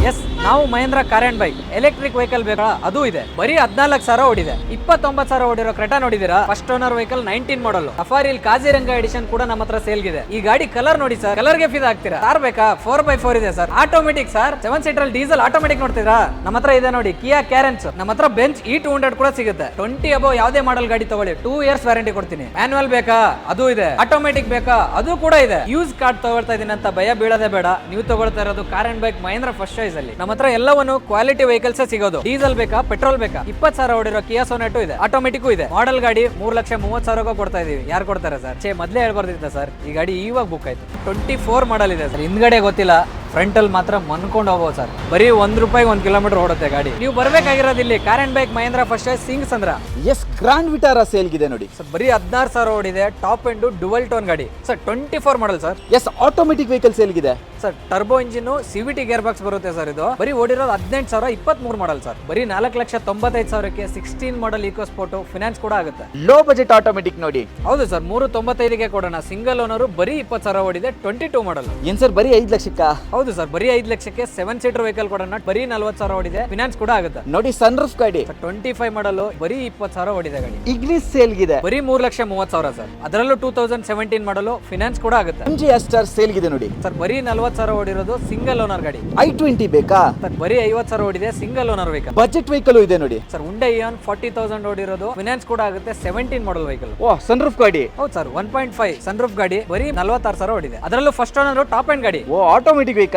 S, ನಾವು Mahendra car and bike electric vehicle ಬೇಕಾ ಅದು ಇದೆ. ಬರೀ 14,000 ಓಡಿದೆ. 29,000 ಓಡಿರೋ ಕ್ರೆಟಾ ನೋಡಿದೀರಾ? First owner vehicle 19 model. ಸಫಾರಿಲ್ ಕಾಜಿರಂಗ ಎಡಿಷನ್ ಕೂಡ ನಮ್ಮ ಹತ್ರ ಸೇಲ್ಗಿದೆ. ಈ ಗಾಡಿ ಕಲರ್ ನೋಡಿ ಸರ್, ಕಲರ್ಗೆ ಫಿದಾ ಆಗ್ತೀರಾ. ಕಾರ್ ಬೇಕಾ? 4x4 ಇದೆ sir, automatic sir. 7 seater diesel automatic ನೋಡ್ತಿದ್ರಾ? ನಮ್ಮ ಹತ್ರ ಇದೆ ನೋಡಿ ಕಿಯಾ ಕ್ಯಾರೆನ್ಸ್. ನಮ್ಮ ಹತ್ರ ಬೆಂಚ್ E200 ಕೂಡ ಸಿಗುತ್ತೆ. 20 ಅಬೌವ್ ಯಾವುದೇ ಮಾಡಲ್ ಗಾಡಿ ತಗೊಳ್ಳಿ, 2 ಇಯರ್ಸ್ ವ್ಯಾರಂಟಿ ಕೊಡ್ತೀನಿ. ಮ್ಯಾನುವಲ್ ಬೇಕಾ? ಅದು ಇದೆ. ಆಟೋಮೆಟಿಕ್ ಬೇಕಾ? ಅದು ಕೂಡ ಇದೆ. ಯೂಸ್ ಕಾರ್ಡ್ ತಗೊಳ್ತಾ ಇದೀನಿ ಅಂತ ಭಯ ಬೀಳೋದೇ ಬೇಡ. ನೀವು ತಗೊಳ್ತಾ ಇರೋದು car and bike Mahendra first choice ಅಲ್ಲಿ. ನಮ್ಮ ಹತ್ರ ಎಲ್ಲವನ್ನು ಕ್ವಾಲಿಟಿ ವೆಹಿಕಲ್ಸ್ ಸಿಗೋದು. ಡೀಸೆಲ್ ಬೇಕಾ? ಪೆಟ್ರೋಲ್ ಬೇಕಾ? 20,000 ಓಡಿರೋ ಕಿಯಾ ಸೋನೆಟ್ ಇದೆ, ಆಟೋಮೆಟಿಕ್ ಇದೆ. ಮಾಡೆಲ್ ಗಾಡಿ 3,30,000 ಕೊಡ್ತಾ ಇದೀವಿ. ಯಾರು ಕೊಡ್ತಾರೆ ಸರ್? ಮೊದಲೇ ಹೇಳ್ಬಾರ್ದಿತ್ತ ಸರ್, ಈ ಗಾಡಿ ಇವಾಗ ಬುಕ್ ಆಯ್ತು. 24 ಮಾಡಲ್ ಇದೆ ಸರ್. ಹಿಂದ್ಗಡೆ ಗೊತ್ತಿಲ್ಲ, ಫ್ರಂಟ್ ಅಲ್ಲಿ ಮಾತ್ರ ಮನ್ಕೊಂಡು ಹೋಗ್ಬೋದು ಸರ್. ಬರೀ ₹1 1 ಕಿಲೋಮೀಟರ್ ಓಡುತ್ತೆ ಗಾಡಿ. ನೀವು ಬರ್ಬೇಕಾಗಿರೋದು ಇಲ್ಲಿ car and bike Mahendra first choice Singasandra. Yes, grand Vitara ಸೇಲ್ಗಿದೆ ನೋಡಿ ಸರ್. ಬರೀ 16,000 ಓಡಿದೆ. ಟಾಪ್ ಎಂಡ್ ಡುವಲ್ ಟೋನ್ ಗಾಡಿ sir. 24 model sir. Yes, automatic vehicle ಸೇಲ್ಗಿದೆ sir. Turbo engine, CVT gear box ಬರುತ್ತೆ ಸರ್. ಇದು ಬರೀ ಓಡಿರೋದು 18,000, 23 ಮಾಡಲ್ ಸರ್. ಬರೀ 4,95,000ಕ್ಕೆ 16 ಮಾಡಲ್ ಈಕೋ ಸ್ಪೋರ್ಟ್ ಫಿನಾನ್ಸ್ ಕೂಡ ಆಗುತ್ತೆ. ಲೋ ಬಜೆಟ್ ಆಟೋಮೆಟಿಕ್ ನೋಡಿ. ಹೌದು ಸರ್, 395ಗೆ ಕೊಡೋಣ. ಸಿಂಗಲ್ ಓನರ್, ಬರೀ 20,000 ಓಡಿದೆ. 22 ಮಾಡಲ್. ಏನ್ ಸರ್, ಬರೀ 5 ಲಕ್ಷಕ್ಕ? ಹೌದು ಸರ್, ಬರೀ 5 ಲಕ್ಷಕ್ಕೆ 7 ಸೀಟರ್ ವೆಹಿಕಲ್ ಕೊಡೋಣ. ಬರೀ 40,000 ಓಡಿದೆ. ಫಿನಾನ್ಸ್ ಕೂಡ ಆಗುತ್ತೆ ನೋಡಿ. ಸನ್ ರೂಫ್ ಗಾಡಿ 25 ಮಾಡಲ್, ಬರೀ 20,000 ಓಡಿದೆ ಗಾಡಿ. ಇಗ್ನಿಸ್ ಸೇಲ್ಗಿದೆ ಬರೀ 3,30,000 ಸರ್. ಅದರಲ್ಲೂ 2017 ಮಾಡಲ್, ಫಿನಾನ್ಸ್ ಕೂಡ ಆಗುತ್ತೆ. MG Aster ಸೇಲ್ಗಿದೆ ನೋಡಿ ಸರ್. ಬರೀ 40,000 ಓಡಿರೋದು, ಸಿಂಗಲ್ ಓನರ್ ಗಾಡಿ. i20 ಬೇಕಾ ಸರ್? ಬರೀ 50,000 ಓಡಿದೆ, single owner vehicle. Budget vehicle ಇದೆ ನೋಡಿ ಸರ್. ಉಂಡೆ ಇಯಾನ್ 40,000 ಓಡಿರೋದು, ಫಿನಾನ್ಸ್ ಕೂಡ ಆಗುತ್ತೆ. 17 ಮಾಡಲ್ ವೆಹಿಕಲ್. ಓ, ಸನ್ ರೂಫ್ ಗಾಡಿ. ಹೌದು ಸರ್, 1.5 ಸನ್ ರೂಫ್ ಗಾಡಿ. ಬರೀ 46,000 ಓಡಿದೆ. ಅದರಲ್ಲೂ ಫಸ್ಟ್ ಓನರ್, ಟಾಪ್ ಎಂಡ್ ಗಾಡಿ. Oh, automatic vehicle.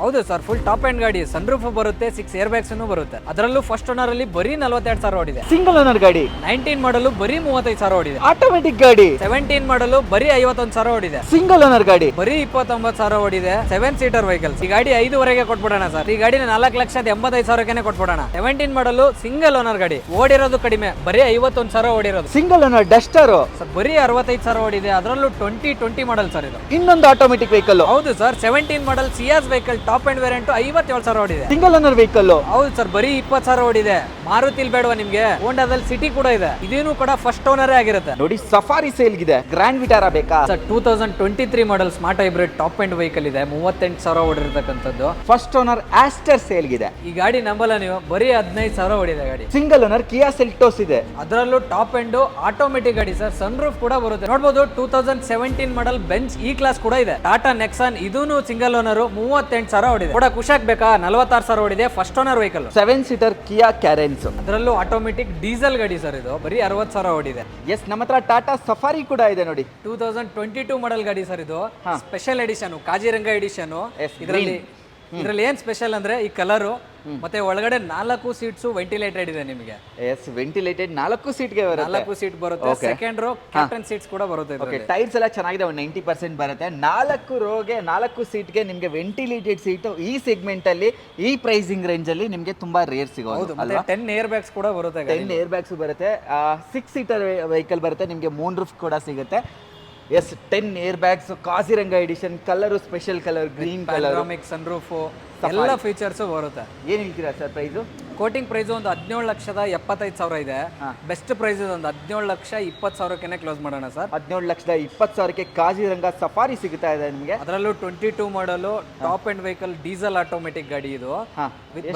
ಹೌದು ಸರ್, ಫುಲ್ ಟಾಪ್ ಎಂಡ್ ಗಾಡಿ. ಸನ್ ರೂಫ್ ಬರುತ್ತೆ, 6 ಏರ್ ಬ್ಯಾಗ್ಸ್ ಬರುತ್ತೆ. ಅದರಲ್ಲೂ ಫಸ್ಟ್ ಓನರ್ ಅಲ್ಲಿ ಬರೀ 42,000 ಓಡಿದೆ. ಸಿಂಗಲ್ ಓನರ್ ಗಾಡಿ. 19 ಮಾಡಲ್, ಬರೀ 35,000 ಓಡಿದೆ. ಆಟೋಮೆಟಿಕ್ ಗಾಡಿ. 17 ಮಾಡಲ್, ಬರೀ 51,000 ಓಡಿದೆ. ಸಿಂಗಲ್ ಓನರ್ ಗಾಡಿ. ಬರೀ 29,000 ಓಡಿದೆ. 7 ಸೀಟರ್ ವೆಹಿಕಲ್. ಈ ಗಾಡಿ 5ವರೆಗೆ ಕೊಟ್ಬಿಡೋಣ ಸರ್. ಈ ಗಾಡಿನ 4,85,000ಕ್ಕೆ ಕೊಟ್ಬಿಡೋಣ. 17 ಮಾಡಲ್, ಸಿಂಗಲ್ ಓನರ್ ಗಾಡಿ. ಓಡಿರೋದು ಕಡಿಮೆ, ಬರೀ 51,000 ಓಡಿರೋದು. Single owner Duster sir. ಬರೀ 65,000 ಓಡಿದೆ. ಅದರಲ್ಲೂ 2020 ಮಾಡಲ್ ಸರ್ ಇದು. ಇನ್ನೊಂದು ಆಟೋಮೆಟಿಕ್ ವೆಹಿಕಲ್. ಹೌದು sir, 17 model Ciaz vehicle, top end variant, 57,000 ಓಡಿದೆ. Single owner vehicle. ಹೌದು ಸರ್, ಬರೀ 20,000 ಓಡಿದೆ. ಮಾರುತಿಲ್ ಬೇಡವಾ ನಿಮ್ಗೆ? ಹೋಂಡಾದಲ್ಲಿ ಸಿಟಿ ಕೂಡ ಇದೆ. ಇದೇನು ಕೂಡ ಫಸ್ಟ್ ಓನರೇ ಆಗಿರುತ್ತೆ ನೋಡಿ. ಸಫಾರಿ ಸೇಲ್ಗಿದೆ. ಗ್ರ್ಯಾಂಡ್ ವಿಟಾರಾ ಬೇಕಾ sir? 2023 model smart hybrid top and vehicle ಇದೆ. 38,000 ಓಡಿರ್ತಕ್ಕಂಥದ್ದು. ಫಸ್ಟ್ ಓನರ್ ಆಸ್ಟರ್ ಸೇಲ್ಗಿದೆ. ಈ ಗಾಡಿ ನಂಬಲ್ಲ ನೀವು, ಬರೀ 15,000 ಓಡಿದೆ ಗಾಡಿ. ಸಿಂಗಲ್ ಓನರ್ ಕಿಯಾ ಸೆಲ್ಟೋಸ್ ಇದೆ. ಅದರಲ್ಲೂ ಟಾಪ್ ಎಂಡ್ ಆಟೋಮೆಟಿಕ್ ಗಾಡಿ ಸರ್. ಸನ್ ರೂಫ್ ಕೂಡ ಬರುತ್ತೆ. ನೋಡಬಹುದು. 2017 ಮಾಡಲ್ ಬೆಂಚ್ ಇ ಕ್ಲಾಸ್ ಕೂಡ ಇದೆ. ಟಾಟಾ ನೆಕ್ಸಾನ್, ಇದೂನು ಸಿಂಗಲ್ ಓನರ್, 38,000 ಓಡಿದೆ. ಕೂಡ ಖುಷಾಗ್ ಬೇಕಾ? 46,000 ಓಡಿದೆ. First owner vehicle. 7 ಸೀಟರ್ ಕಿಯಾ ಕ್ಯಾರೆನ್ಸ್. ಅದರಲ್ಲೂ ಆಟೋಮೆಟಿಕ್ ಡೀಸೆಲ್ ಗಾಡಿ ಸರ್. ಇದು ಬರೀ 60,000 ಓಡಿದೆ. ಎಸ್, ನಮ್ಮ ಹತ್ರ ಟಾಟಾ ಸಫಾರಿ ಕೂಡ ಇದೆ ನೋಡಿ. 2022 ಮಾಡಲ್ ಗಾಡಿ ಸರ್. ಇದು ಸ್ಪೆಷಲ್ ಎಡಿಷನ್, ಕಾಜಿರಂಗ ಎಡಿಷನ್. ಇದರಲ್ಲಿ ಏನ್ ಸ್ಪೆಷಲ್ ಅಂದ್ರೆ ಈ ಕಲರ್ ಮತ್ತೆ ಒಳಗಡೆ 4 ಸೀಟ್ಸ್ ವೆಂಟಿಲೇಟೆಡ್ ಇದೆ ನಿಮಗೆ. ಎಸ್, ವೆಂಟಿಲೇಟೆಡ್ 4 ಸೀಟ್ಗೆ ಬರುತ್ತೆ. 4 ಸೀಟ್ ಬರುತ್ತೆ. ಸೆಕೆಂಡ್ ರೋ ಕ್ಯಾಪ್ಟನ್ ಸೀಟ್ಸ್ ಕೂಡ ಬರುತ್ತೆ. ಓಕೆ, ಟೈರ್ಸ್ ಎಲ್ಲ ಚೆನ್ನಾಗಿದೆ. 90% ಬರುತ್ತೆ. 4 ರೋಗೆ 4 ಸೀಟ್ಗೆ ನಿಮಗೆ ವೆಂಟಿಲೇಟೆಡ್ ಸೀಟ್ ಈ ಸೆಗ್ಮೆಂಟ್ ಅಲ್ಲಿ, ಈ ಪ್ರೈಸಿಂಗ್ ರೇಂಜ್ ಅಲ್ಲಿ ನಿಮಗೆ ತುಂಬಾ ರೇರ್ ಸಿಗೋದು. 10 ಏರ್ ಬ್ಯಾಗ್ಸ್ ಕೂಡ ಬರುತ್ತೆ. 10 ಏರ್ ಬ್ಯಾಗ್ಸ್ ಬರುತ್ತೆ. 6 ಸೀಟರ್ ವೆಹಿಕಲ್ ಬರುತ್ತೆ. ನಿಮಗೆ ಮೂನ್ ರೂಫ್ ಕೂಡ ಸಿಗುತ್ತೆ. Yes, 10 air bags, Kaziranga edition. Colour special colour, green colour, sun roof, ಎಲ್ಲ ಫೀಚರ್ಸ್ ಬರುತ್ತೆ. ಏನ್ ಹೇಳ್ತೀರಾ ಸರ್ ಪ್ರೈಸ್? ಕೋಟಿಂಗ್ ಪ್ರೈಸ್ ಒಂದು 17,75,000 ಇದೆ. ಬೆಸ್ಟ್ ಪ್ರೈಸ್ ಒಂದು 17,20,000ಕ್ಕೆ ಕ್ಲೋಸ್ ಮಾಡೋಣ ಸರ್. 17,20,000ಕ್ಕೆ ಕಾಜಿರಂಗ ಸಫಾರಿ ಸಿಗುತ್ತಾ ಇದೆ ನಿಮಗೆ. ಅದರಲ್ಲೂ 22 model top and vehicle, diesel automatic ಗಾಡಿ ಇದು.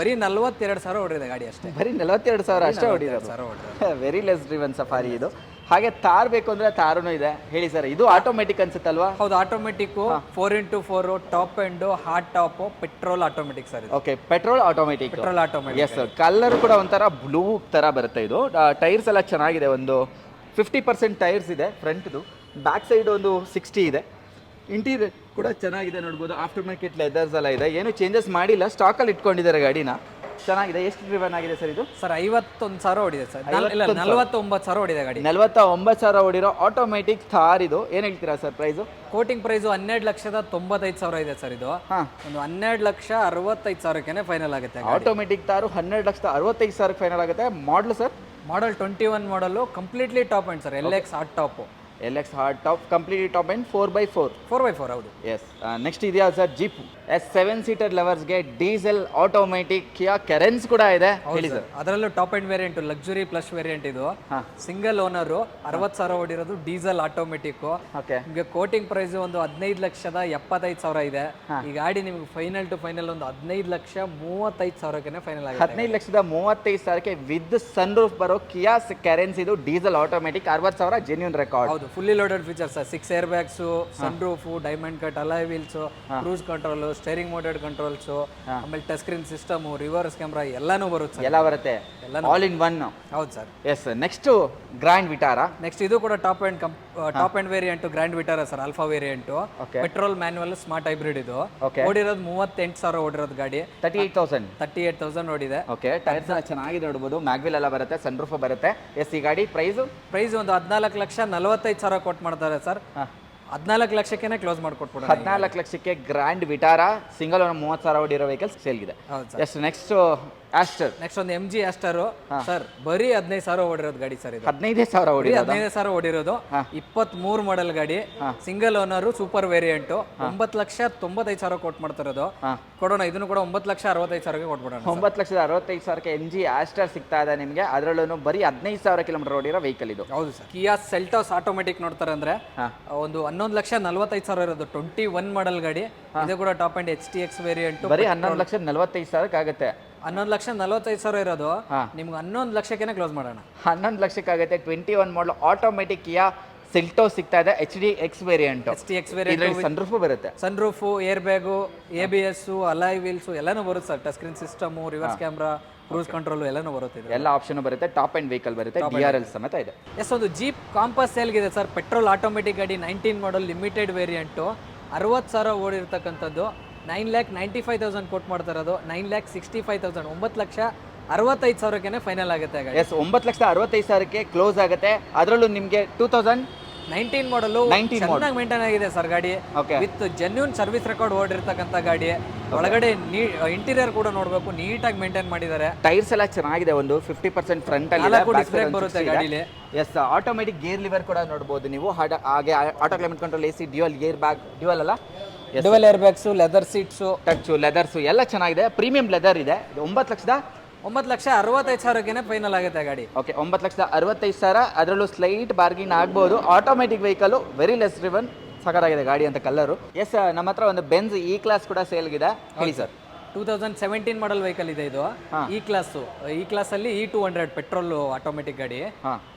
ಬರೀ 42,000 ಓಡಿದೆ ಗಾಡಿ ಅಷ್ಟೇ. ಬರೀ 42,000 ಅಷ್ಟೇ ಓಡಿರೋದು. ವೆರಿ ಲೆಸ್ ಡ್ರಿವನ್ ಸಫಾರಿ ಇದು. ಹಾಗೆ ತಾರ್ ಬೇಕು ಅಂದ್ರೆ ತಾರೂನು ಇದೆ. ಹೇಳಿ ಸರ್, ಇದು ಆಟೋಮೆಟಿಕ್ ಅನ್ಸುತ್ತಲ್ವಾ? ಹೌದು, automatic 4x4 top and hard top, petrol automatic sir. Okay, petrol automatic. Petrol automatic. Yes, colour ಕೂಡ ಒಂಥರ ಬ್ಲೂ ತರ ಬರುತ್ತೆ ಇದು. ಟೈರ್ಸ್ ಎಲ್ಲ ಚೆನ್ನಾಗಿದೆ. ಒಂದು 50% ಟೈರ್ಸ್ ಇದೆ ಫ್ರಂಟ್ದು. ಬ್ಯಾಕ್ ಸೈಡ್ ಒಂದು 60 ಇದೆ. ಇಂಟೀರಿಯರ್ ಕೂಡ ಚೆನ್ನಾಗಿದೆ ನೋಡ್ಬೋದು. ಆಫ್ಟರ್ ಮಾರ್ಕೆಟ್ ಲೆದರ್ಸ್ ಎಲ್ಲ ಇದೆ. ಏನು ಚೇಂಜಸ್ ಮಾಡಿಲ್ಲ, ಸ್ಟಾಕಲ್ಲಿ ಇಟ್ಕೊಂಡಿದ್ದಾರೆ ಗಾಡಿನ. ಚೆನ್ನಾಗಿದೆ. ಎಷ್ಟು ಡ್ರಿವನ್ ಆಗಿದೆ ಸರ್ ಇದು? ಸರ್ 51,000 ಓಡಿದೆ ಸರ್. 49,000 ಓಡಿದೆ ಗಾಡಿ. 49,000 ಓಡಿರೋ ಆಟೋಮೆಟಿಕ್ ಥಾರ್ ಇದು. ಏನ್ ಹೇಳ್ತೀರಾ ಸರ್ ಪ್ರೈಸ್? ಕೋಟಿಂಗ್ ಪ್ರೈಸ್ 12,95,000 ಇದೆ ಸರ್. ಇದು ಒಂದು 12,65,000ಕ್ಕೆ ಫೈನಲ್ ಆಗುತ್ತೆ. ಆಟೋಮೆಟಿಕ್ ತಾರು 12,65,000 ಫೈನಲ್ ಆಗುತ್ತೆ. Model sir? Model 21 model, completely top end sir. LX hard top. LX hard top complete top end 4x4. 4x4 ಹೌದು. ಎಸ್ ನೆಕ್ಸ್ಟ್ ಇದೆಯಾ ಸರ್ ಜೀಪ್ ಸೆವೆನ್ ಸೀಟರ್ ಲವರ್ಸ್ಗೆ ಡೀಸೆಲ್ ಆಟೋಮೆಟಿಕ್ ಕಿಯಾ ಕೆರೆನ್ಸ್ ಕೂಡ ಇದೆ, ಹೇಳಿ sir. ಅದರಲ್ಲೂ top end variant luxury plus variant ಇದು. Single owner 60,000 ಓಡಿರೋದು, diesel automatic. Okay, ನಿಮಗೆ ಕೋಟಿಂಗ್ ಪ್ರೈಸ್ ಒಂದು 15,75,000 ಇದೆ. ಈ ಗಾಡಿ ನಿಮ್ಗೆ ಫೈನಲ್ ಟು ಫೈನಲ್ ಒಂದು 15,35,000ಕ್ಕೆ ಫೈನಲ್ ಆಗಿದೆ. 15,35,000ಕ್ಕೆ ವಿತ್ ಸನ್ ರೂಫ್ ಬರೋ ಕಿಯಾ ಕೆರೆನ್ಸ್ ಇದು ಡೀಸೆಲ್ ಆಟೋಮೆಟಿಕ್ 60,000 ಜೆನ್ಯೂನ್ ರೆಕಾರ್ಡ್. ಹೌದು, fully loaded features, 6 air bags, sun roof, diamond cut, alloy wheels, cruise control, steering mounted controls, ಆಮೇಲೆ touch screen system, reverse camera ಎಲ್ಲಾನು ಬರುತ್ತೆ. ಎಲ್ಲ ಬರುತ್ತೆ, all in one. ಹೌದು sir. Yes next Grand Vitara. Next ಇದು ಕೂಡ top end variant Grand Vitara sir, alpha variant. Petrol manual smart hybrid ಇದು. ಓಡಿರೋದು 38,000 ಓಡಿರೋದು ಗಾಡಿ. 38,000 ಓಡಿದೆ. ಓಕೆ, ಟೈರ್ಸ್ ಎಲ್ಲ ಚೆನ್ನಾಗಿದೆ ನೋಡಬಹುದು, ಮ್ಯಾಗ್ವಿಲ್ ಎಲ್ಲ ಬರುತ್ತೆ, ಸನ್ ರೂಫ್ ಬರುತ್ತೆ. ಎಸ್ ಈ ಗಾಡಿ ಪ್ರೈಸ್ ಒಂದು 14,45,000 ಕೊಟ್ಟು ಮಾಡ್ತಾರೆ ಸರ್. 14 ಲಕ್ಷಕ್ಕೆ ಕ್ಲೋಸ್ ಮಾಡ್ಕೊಟ್ಬಿಡ. 14 ಲಕ್ಷಕ್ಕೆ ಗ್ರ್ಯಾಂಡ್ ವಿಟಾರಾ ಸಿಂಗಲ್ ಓನರ್ 30,000 ಓಡಿರೋ ವೆಹಿಕಲ್ ಸೇಲ್ ಇದೆ. Yes next Astor. ನೆಕ್ಸ್ಟ್ ಒಂದು MG ಆಸ್ಟರ್ ಸರ್, ಬರೀ 15,000 ಓಡಿರೋದು ಗಾಡಿ ಸರ್ ಇದು. 15,000 ಓಡಿರೋದು. 15,000 ಓಡಿರೋದು, 23 ಮಾಡೆಲ್ ಗಾಡಿ, ಸಿಂಗಲ್ ಓನರ್, ಸೂಪರ್ ವೇರಿಯಂಟ್. 9,95,000 ಕೊಟ್ಟು ಮಾಡ್ತಿರೋದು. ಕೊಡೋಣ, ಇದನ್ನು ಕೂಡ 9,65,000ಕ್ಕೆ ಕೊಟ್ಬಿಡೋಣ. 9,65,000ಕ್ಕೆ MG ಆಸ್ಟರ್ ಸಿಗ್ತಾ ಇದೆ ನಿಮಗೆ. ಅದರಲ್ಲೂ ಬರೀ 15,000 ಕಿಲೋಮೀಟರ್ ಓಡಿರೋ ವೆಹಿಕಲ್ ಇದು. ಹೌದು ಸರ್. ಕಿಯಾ ಸೆಲ್ಟೋಸ್ ಆಟೋಮೆಟಿಕ್ ನೋಡ್ತಾರೆ ಅಂದ್ರೆ ಒಂದು 11,45,000 ಇರೋದು, 21 ಮಾಡೆಲ್ ಗಾಡಿ. ಇದು ಕೂಡ ಟಾಪ್ ಅಂಡ್ HTX ವೇರಿಯಂಟ್. ಬರೀ 11,45,000 ಆಗುತ್ತೆ. 11,45,000 ಇರೋದು ನಿಮ್ಗೆ 11 ಲಕ್ಷಕ್ಕೆ ಕ್ಲೋಸ್ ಮಾಡೋಣ. 11 ಲಕ್ಷಕ್ಕಾಗುತ್ತೆ. 21 ಮಾಡಲ್ ಆಟೋಮೆಟಿಕ್ ಕಿಯಾ ಸೆಲ್ಟೋಸ್ ಸಿಗ್ತಾ ಇದೆ, HDX ವೇರಿಯಂಟ್. ಇದರಲ್ಲಿ ಸನ್ ರೂಫ್ ಬರುತ್ತೆ. Sun roof, air bag, ABS, alloy wheels ಎಲ್ಲಾನು ಬರುತ್ತೆ sir. Touch screen system, reverse camera, cruise control ಎಲ್ಲಾನು ಬರುತ್ತೆ. ಎಲ್ಲ ಆಪ್ಷನ್ ಬರುತ್ತೆ. ಟಾಪ್ ಅಂಡ್ ವೆಹಿಕಲ್ ಬರುತ್ತೆ, DRL ಸಮೇತ ಇದೆ. ಎಸ್ ಒಂದು ಜೀಪ್ ಕಾಂಪಾಸ್ ಸೇಲ್ಗಿದೆ ಸರ್, ಪೆಟ್ರೋಲ್ ಆಟೋಮೆಟಿಕ್ ಗಾಡಿ, 19 ಮಾಡಲ್ ಲಿಮಿಟೆಡ್ ವೇರಿಯಂಟು. 60,000 ಓಡಿರ್ತಕ್ಕಂಥದ್ದು. 9,95,000 ಕೊಟ್ಟು ಮಾಡ್ತಾ ಇರೋದು. 9,65,000, 9,65,000ಕ್ಕೆ ಫೈನಲ್ ಆಗುತ್ತೆ ಗಾಡಿ. ಎಸ್ 9,65,000ಕ್ಕೆ ಕ್ಲೋಸ್ ಆಗುತ್ತೆ. ಅದರಲ್ಲೂ ನಿಮಗೆ 2019 ಮಾಡಲು ಚೆನ್ನಾಗಿ ಮೇಂಟೈನ್ ಆಗಿದೆ ಸರ್ ಗಾಡಿ. ವಿತ್ ಜೆನ್ಯೂನ್ ಸರ್ವಿಸ್ ರೆಕಾರ್ಡ್ ಓಡಿರ್ತಕ್ಕಂಥ ಗಾಡಿ. ಒಳಗಡೆ ಇಂಟೀರಿಯರ್ ಕೂಡ ನೋಡಬೇಕು, ನೀಟಾಗಿ ಮೇಂಟೈನ್ ಮಾಡಿದ್ದಾರೆ. ಟೈರ್ಸ್ ಎಲ್ಲ ಚೆನ್ನಾಗಿದೆ, ಒಂದು 50% ಫ್ರಂಟ್ ಅಲ್ಲಿ ಡಿಸ್ಪ್ಲೇ ಬರುತ್ತೆ ಗಾಡಿಲಿ. ಎಸ್ ಆಟೋಮೆಟಿಕ್ ಗೇರ್ ಲಿವರ್ ಕೂಡ ನೋಡಬಹುದು ನೀವು. ಹಾಗೆ auto climate control, AC, dual gear bag, dual ಅಲ್ಲ, dual air bags, leather seats, touch leathers ಎಲ್ಲ ಚೆನ್ನಾಗಿದೆ. ಪ್ರೀಮಿಯಂ ಲೆದರ್ ಇದೆ. 9,65,000ಕ್ಕೆ ಫೈನಲ್ ಆಗುತ್ತೆ ಗಾಡಿ. ಓಕೆ, 9,65,000. ಅದರಲ್ಲೂ ಸ್ಲೈಟ್ ಬಾರ್ಗಿನ್ ಆಗ್ಬೋದು. Automatic vehicle, very less driven, ಸಖತ್ತಾಗಿದೆ ಗಾಡಿ ಅಂತ ಕಲರು. ಎಸ್ ನಮ್ಮ ಹತ್ರ ಒಂದು ಬೆಂಜ್ ಇ ಕ್ಲಾಸ್ ಕೂಡ ಸೇಲ್ಗಿದೆ, ಹೇಳಿ ಸರ್. 2017 ಮಾಡಲ್ ವೆಹಿಕಲ್ ಇದೆ ಇದು. ಈ ಕ್ಲಾಸ್ ಅಲ್ಲಿ E200 ಪೆಟ್ರೋಲ್ ಆಟೋಮೆಟಿಕ್ ಗಾಡಿ.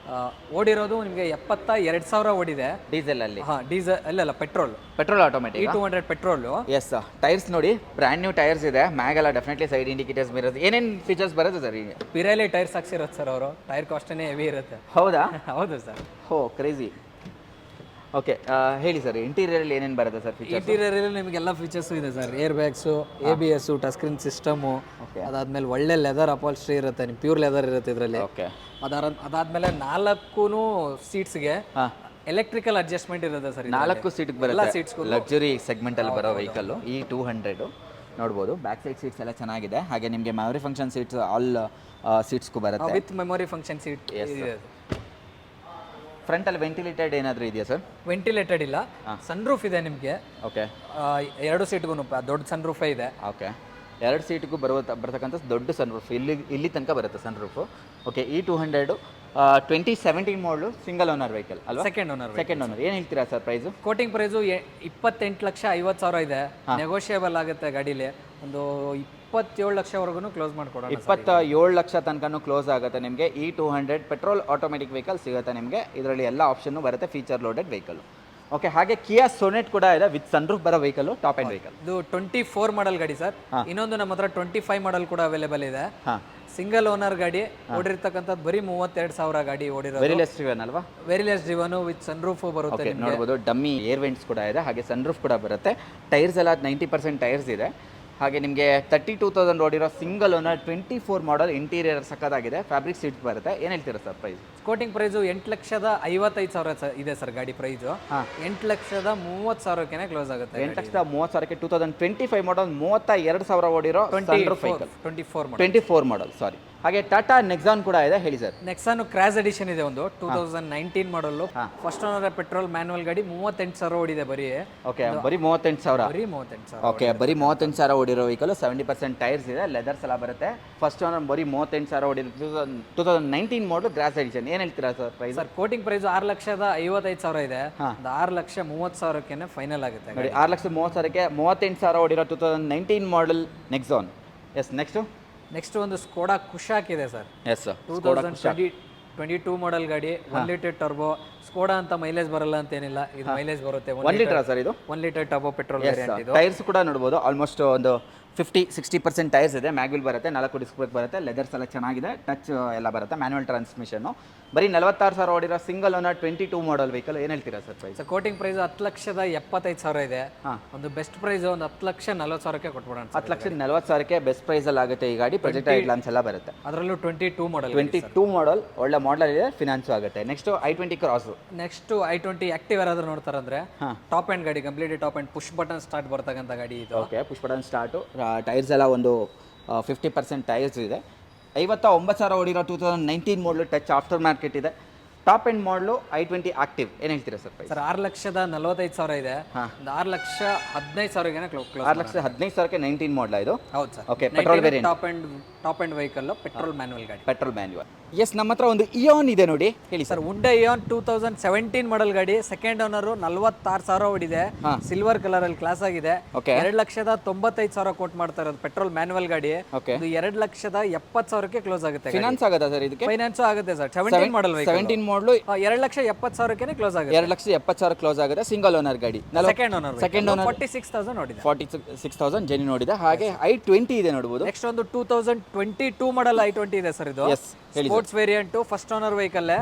ಓಡಿರೋದು ನಿಮಗೆ 72,000 ಓಡಿದೆ. ಡೀಸೆಲ್ ಅಲ್ಲಿ? ಡೀಸೆಲ್ ಅಲ್ಲ, petrol automatic E200 petrol. Yes tyres ನೋಡಿ, ಬ್ರ್ಯಾಂಡ್ ನ್ಯೂ ಟೈರ್ಸ್ ಇದೆ. ಮ್ಯಾಗ್ ಎಲ್ಲ ಡೆಫಿನೆಟ್ಲಿ ಸೈಡ್ ಇಂಡಿಕೇಟರ್ಸ್ ಮಿರರ್ಸ್, ಏನೇನು ಫೀಚರ್ಸ್ ಬರುತ್ತೆ ಸರ್? ಈಗ ಪಿರಾಲಿ ಟೈರ್ಸ್ ಹಾಕ್ಸಿರೋದು ಸರ್ ಅವರು. ಟೈರ್ ಕಾಸ್ಟೇ ಹೆವಿ ಇರುತ್ತೆ. ಹೌದಾ? ಹೌದು ಸರ್. ಹೋ ಕ್ರೇಜಿ. ಓಕೆ, ಹೇಳಿ ಸರ್, ಇಂಟೀರಿಯರ್ ಅಲ್ಲಿ ಏನೇನು ಬರುತ್ತೆ ಸರ್ ಫೀಚರ್ಸ್? ಇಂಟೀರಿಯರ್ ಅಲ್ಲಿ ನಿಮಗೆಲ್ಲ ಫೀಚರ್ಸ್ ಇದೆ sir. Air bags, ABS, touch screen system, ಅದಾದ್ಮೇಲೆ ಒಳ್ಳೆ ಲೆದರ್ ಅಪಾಲ್ಸ್ಟ್ರಿ ಇರುತ್ತೆ, ಪ್ಯೂರ್ ಲೆದರ್ ಇರುತ್ತೆ ಇದರಲ್ಲಿ. ಓಕೆ, ಅದಾದ್ಮೇಲೆ 4 ಸೀಟ್ಸ್ಗೆ ಎಲೆಕ್ಟ್ರಿಕಲ್ ಅಡ್ಜಸ್ಟ್ಮೆಂಟ್ ಇರುತ್ತೆ ಸರ್. 4 ಸೀಟ್ ಬರುತ್ತೆ. ಲಕ್ಸುರಿ ಸೆಗ್ಮೆಂಟ್ ಅಲ್ಲಿ ಬರೋ ವೆಹಿಕಲ್ E200 ನೋಡ್ಬೋದು. ಬ್ಯಾಕ್ ಸೈಡ್ ಸೀಟ್ಸ್ ಎಲ್ಲ ಚೆನ್ನಾಗಿದೆ. ಹಾಗೆ ನಿಮಗೆ ಮೆಮೊರಿ ಫಂಕ್ಷನ್ ಸೀಟ್ಸ್, ಆಲ್ ಸೀಟ್ಸ್ಗೂ ಬರುತ್ತೆ with memory function seat. Front ಅಲ್ಲಿ ವೆಂಟಿಲೇಟೆಡ್ ಏನಾದರೂ ಇದೆಯಾ ಸರ್? ವೆಂಟಿಲೇಟೆಡ್ ಇಲ್ಲ, ಸನ್ ರೂಫ್ ಇದೆ ನಿಮಗೆ. ಓಕೆ, 2 ಸೀಟ್ಗೂ ದೊಡ್ಡ ಸನ್ ರೂಫೇ ಇದೆ. ಓಕೆ, 2 ಸೀಟ್ಗೂ ಬರ್ತಕ್ಕಂಥ ದೊಡ್ಡ ಸನ್ ರೂಫ್, ಇಲ್ಲಿ ತನಕ ಬರುತ್ತೆ ಸನ್ ರೂಫ್. ಓಕೆ, E200 2017 ಮಾಡಲು, ಸಿಂಗಲ್ ಓನರ್ ವೆಹಿಕಲ್ ಅಲ್ವಾ? Second owner. ಏನು ಹೇಳ್ತೀರಾ ಸರ್ ಪ್ರೈಸು? ಕೋಟಿಂಗ್ ಪ್ರೈಸು 28,50,000 ಇದೆ. ನೆಗೋಷಿಯೇಬಲ್ ಆಗುತ್ತೆ ಗಾಡೀಲಿ. ಒಂದು 27 ಲಕ್ಷವರೆಗೂ ಕ್ಲೋಸ್ ಮಾಡ್ಕೊಡೋಣ. 27 ಲಕ್ಷ ತನಕನೂ ಕ್ಲೋಸ್ ಆಗುತ್ತೆ ನಿಮಗೆ. E200 ಪೆಟ್ರೋಲ್ ಆಟೋಮೆಟಿಕ್ ವೆಹಿಕಲ್ ಸಿಗುತ್ತೆ ನಿಮಗೆ. ಇದರಲ್ಲಿ ಎಲ್ಲ ಆಪ್ಷನ್ ಬರುತ್ತೆ, ಫೀಚರ್ ಲೋಡೆಡ್ ವೆಹಿಕಲ್. ಓಕೆ, ಹಾಗೆ ಕಿಯಾ ಸೊನೆಟ್ ಕೂಡ ಇದೆ ವಿತ್ ಸನ್ ರೂಫ್ ಬರೋ ವೆಹಿಕಲ್, ಟಾಪ್ ಎಂಡ್ ವೆಹಿಕಲ್. ಇದು 24 ಮಾಡಲ್ ಗಾಡಿ ಸರ್. ಇನ್ನೊಂದು ನಮ್ಮ ಹತ್ರ 25 ಮಾಡಲ್ ಕೂಡ ಅವೈಲೇಬಲ್ ಇದೆ. ಸಿಂಗಲ್ ಓನರ್ ಗಾಡಿ. ಓಡಿರ್ತಕ್ಕಂಥದ್ದು ಬರೀ 32,000 ಗಾಡಿ ಓಡಿರೋದು. ವೆರಿ ಲೆಸ್ ಡ್ರಿವನ್ ಅಲ್ವಾ? Very less driven with sun roof ಬರುತ್ತೆ. ನೋಡಬಹುದು, ಡಮ್ಮಿ ಏರ್ ವೆಂಟ್ಸ್ ಕೂಡ ಇದೆ, ಹಾಗೆ ಸನ್ ರೂಫ್ ಕೂಡ ಬರುತ್ತೆ. ಟೈರ್ಸ್ ಎಲ್ಲ 90% ಟೈರ್ಸ್ ಇದೆ. ಹಾಗೆ ನಿಮಗೆ 32,000 ಓಡಿರೋ ಸಿಂಗಲ್ ಓನರ್ 24 ಮಾಡಲ್. ಇಂಟೀರಿಯರ್ ಸಕ್ಕತ್ತಾಗಿದೆ, ಫ್ಯಾಬ್ರಿಕ್ ಸೀಟ್ಸ್ ಬರುತ್ತೆ. ಏನು ಹೇಳ್ತೀರಾ ಸರ್ ಪ್ರೈಸ್? ಕೋಟಿಂಗ್ ಪ್ರೈಸು 8,55,000 ಇದೆ ಸರ್ ಗಾಡಿ ಪ್ರೈಸು. 8,30,000ಕ್ಕೆ ಕ್ಲೋಸ್ ಆಗುತ್ತೆ. 8,30,000ಕ್ಕೆ 2025 ಮಾಡಲ್ 32,000 ಓಡಿರೋ 24 ಮಾಡಲ್. ಸಾರಿ, ಹಾಗೆ ಟಾಟಾ ನೆಕ್ಸಾನ್ ಕೂಡ ಇದೆ, ಹೇಳಿ ಸರ್. ನೆಕ್ಸಾನ್ ಕ್ರಾಸ್ ಎಡಿಷನ್ ಇದೆ ಒಂದು 2019 ಮಾಡಲು. ಫಸ್ಟ್ ಓನರ್ ಪೆಟ್ರೋಲ್ ಮ್ಯಾನುವಲ್ ಗಾಡಿ 38,000 ಓಡಿದೆ ಬರೀ. ಓಕೆ, ಬರೀ 38,000. ಬರೀ 38,000. ಓಕೆ, ಬರೀ 38,000 ಓಡಿರೋ ವೆಹಿಕಲ್, 70% ಟೈರ್ಸ್ ಇದೆ, ಲೆದರ್ಸ್ ಎಲ್ಲ ಬರುತ್ತೆ. ಫಸ್ಟ್ ಓನರ್ ಬರೀ 38,000 ಓಡಿರೋ 2019 ಮಾಡಲು ಗ್ರಾಸ್ ಎಡಿಷನ್. ಏನು ಹೇಳ್ತೀರಾ sir price? Sir quoting price 6,55,000 ಇದೆ. 6,30,000ಕ್ಕೆ ಫೈನಲ್ ಆಗುತ್ತೆ ನೋಡಿ. 6,30,000ಕ್ಕೆ 38,000 ಓಡಿರೋ 2019 ಮಾಡಲ್ ನೆಕ್ಸಾನ್. ಎಸ್, ನೆಕ್ಸ್ಟ್ ಒಂದು ಸ್ಕೋಡಾ ಕುಶಾಕ್ ಇದೆ ಸರ್. ಎಸ್, 2022 ಮಾಡಲ್ ಗಾಡಿ, 1 ಲೀಟರ್ ಟರ್ಬೋ. ಸ್ಕೋಡಾ ಅಂತ ಮೈಲೇಜ್ ಬರಲ್ಲ ಅಂತ ಏನಿಲ್ಲ, ಇದು ಮೈಲೇಜ್ ಬರುತ್ತೆ. 1 ಲೀಟರ್ ಸರ್ ಇದು. 1 ಲೀಟರ್ ಟರ್ಬೋ ಪೆಟ್ರೋಲ್ ವೇರಿಯಂಟ್ ಇದು. ಟೈರ್ಸ್ ಕೂಡ ನೋಡ್ಬೋದು, ಆಲ್ಮೋಸ್ಟ್ ಒಂದು 50-60% ಟೈರ್ಸ್ ಇದೆ. ಮ್ಯಾಗ್ವಿಲ್ ಬರುತ್ತೆ, 4 ಡಿಸ್ಕ್ ಬ್ರೇಕ್ ಬರುತ್ತೆ, ಲೆದರ್ಸ್ ಎಲ್ಲ ಚೆನ್ನಾಗಿದೆ, ಟಚ್ ಎಲ್ಲ ಬರುತ್ತೆ, ಮ್ಯಾನುವಲ್ ಟ್ರಾನ್ಸ್ಮಿಷನ್ನು. ಬರೀ 46,000 ಓಡಿರೋ ಸಿಂಗಲ್ ಓನರ್ 22 ಮಾಡಲ್ ವೆಹಿಕಲ್. ಏನು ಹೇಳ್ತೀರಾ sir price? Sir quoting price 10,75,000 ಇದೆ. ಒಂದು ಬೆಸ್ಟ್ ಪ್ರೈಸ್ ಒಂದು 10,40,000ಕ್ಕೆ ಕೊಟ್ಬಿಡೋಣ. 10,40,000ಕ್ಕೆ ಬೆಸ್ಟ್ ಪ್ರೈಸಲ್ಲಿ ಆಗುತ್ತೆ ಈ ಗಾಡಿ. ಪ್ರೊಜೆಕ್ಟ್ ಐಡ್ಲಾನ್ಸ್ ಎಲ್ಲ ಬರುತ್ತೆ. ಅದರಲ್ಲೂ 22 ಮಾಡಲ್. 22 ಮಾಡಲ್, ಒಳ್ಳೆ ಮಾಡಲ್ ಇದೆ, ಫಿನಾನ್ಸು ಆಗುತ್ತೆ. Next i20 cross. Next i20 active ಯಾರಾದ್ರೂ ನೋಡ್ತಾರಂದ್ರೆ ಟಾಪ್ ಎಂಡ್ ಗಾಡಿ, complete top end, push button start ಬರ್ತಕ್ಕಂಥ ಗಾಡಿ ಇದು. Okay, push button start. Tyres ಎಲ್ಲ ಒಂದು 50% ಟೈರ್ಸ್ ಇದೆ. 59,000 ಓಡಿರೋ 2019 ಮಾಡಲು, ಟಚ್ ಆಫ್ಟರ್ ಮಾರ್ಕೆಟ್ ಇದೆ. ಟಾಪ್ ಎಂಡ್ ಮಾಡಲು i20 ಆಕ್ಟಿವ್. ಏನು ಹೇಳ್ತೀರಾ ಸರ್ ಪ್ರೈಸ್? ಸರ್ 6,45,000 ಇದೆ. 6,15,000ಗೆ ಕ್ಲೋಸ್. 6,15,000ಕ್ಕೆ 19 ಮಾಡಲ ಇದು. ಹೌದು sir. Okay, petrol variant. Top end vehicle, petrol manual ಗಾಡಿ. Petrol manual. ಎಸ್, ನಮ್ಮ ಹತ್ರ ಒಂದು ಇಯಾನ್ ಇದೆ ನೋಡಿ, ಹೇಳಿ ಸರ್. ಉಂಡೆ ಇಯಾನ್ 2017 ಮಾಡಲ್ ಗಾಡಿ, ಸೆಕೆಂಡ್ ಓನರ್, 46,000 ಓಡಿದೆ, ಸಿಲ್ವರ್ ಕಲರ್ ಅಲ್ಲಿ ಕ್ಲಾಸ್ ಆಗಿದೆ. 2,95,000 ಕೋಟ್ ಮಾಡ್ತಾ ಇರೋದು, ಪೆಟ್ರೋಲ್ ಮ್ಯಾನುವಲ್ ಗಾಡಿ. 2,70,000ಕ್ಕೆ ಕ್ಲೋಸ್ ಆಗುತ್ತೆ. ಫಿನಾನ್ಸ್ ಆಗುತ್ತಾ ಸರ್ ಇದಕ್ಕೆ? ಫೈನಾನ್ಸ್ ಆಗುತ್ತೆ ಸರ್. 17 ಮಾಡಲ್ ವೆಹಿಕಲ್. 17 ಮಾಡಲು 2,70,000ಕ್ಕೆ ಕ್ಲೋಸ್ ಆಗುತ್ತೆ. 2,70,000 ಕ್ಲೋಸ್ ಆಗುತ್ತೆ. ಸಿಂಗಲ್ ಓನರ್ ಗಾಡಿ. ಸೆಕೆಂಡ್ ಓನರ್ 46,000 ನೋಡಿದೆ. 46,000 ಜೆನ್ಯೂನ್ ನೋಡಿದೆ. ಹಾಗೆ i20 ಇದೆ ನೋಡಬಹುದು. ನೆಕ್ಸ್ಟ್ ಒಂದು 2022 ಮಾಡಲ್ i20 ಇದೆ ಸರ್. ಇದು sports variant, first owner vehicle.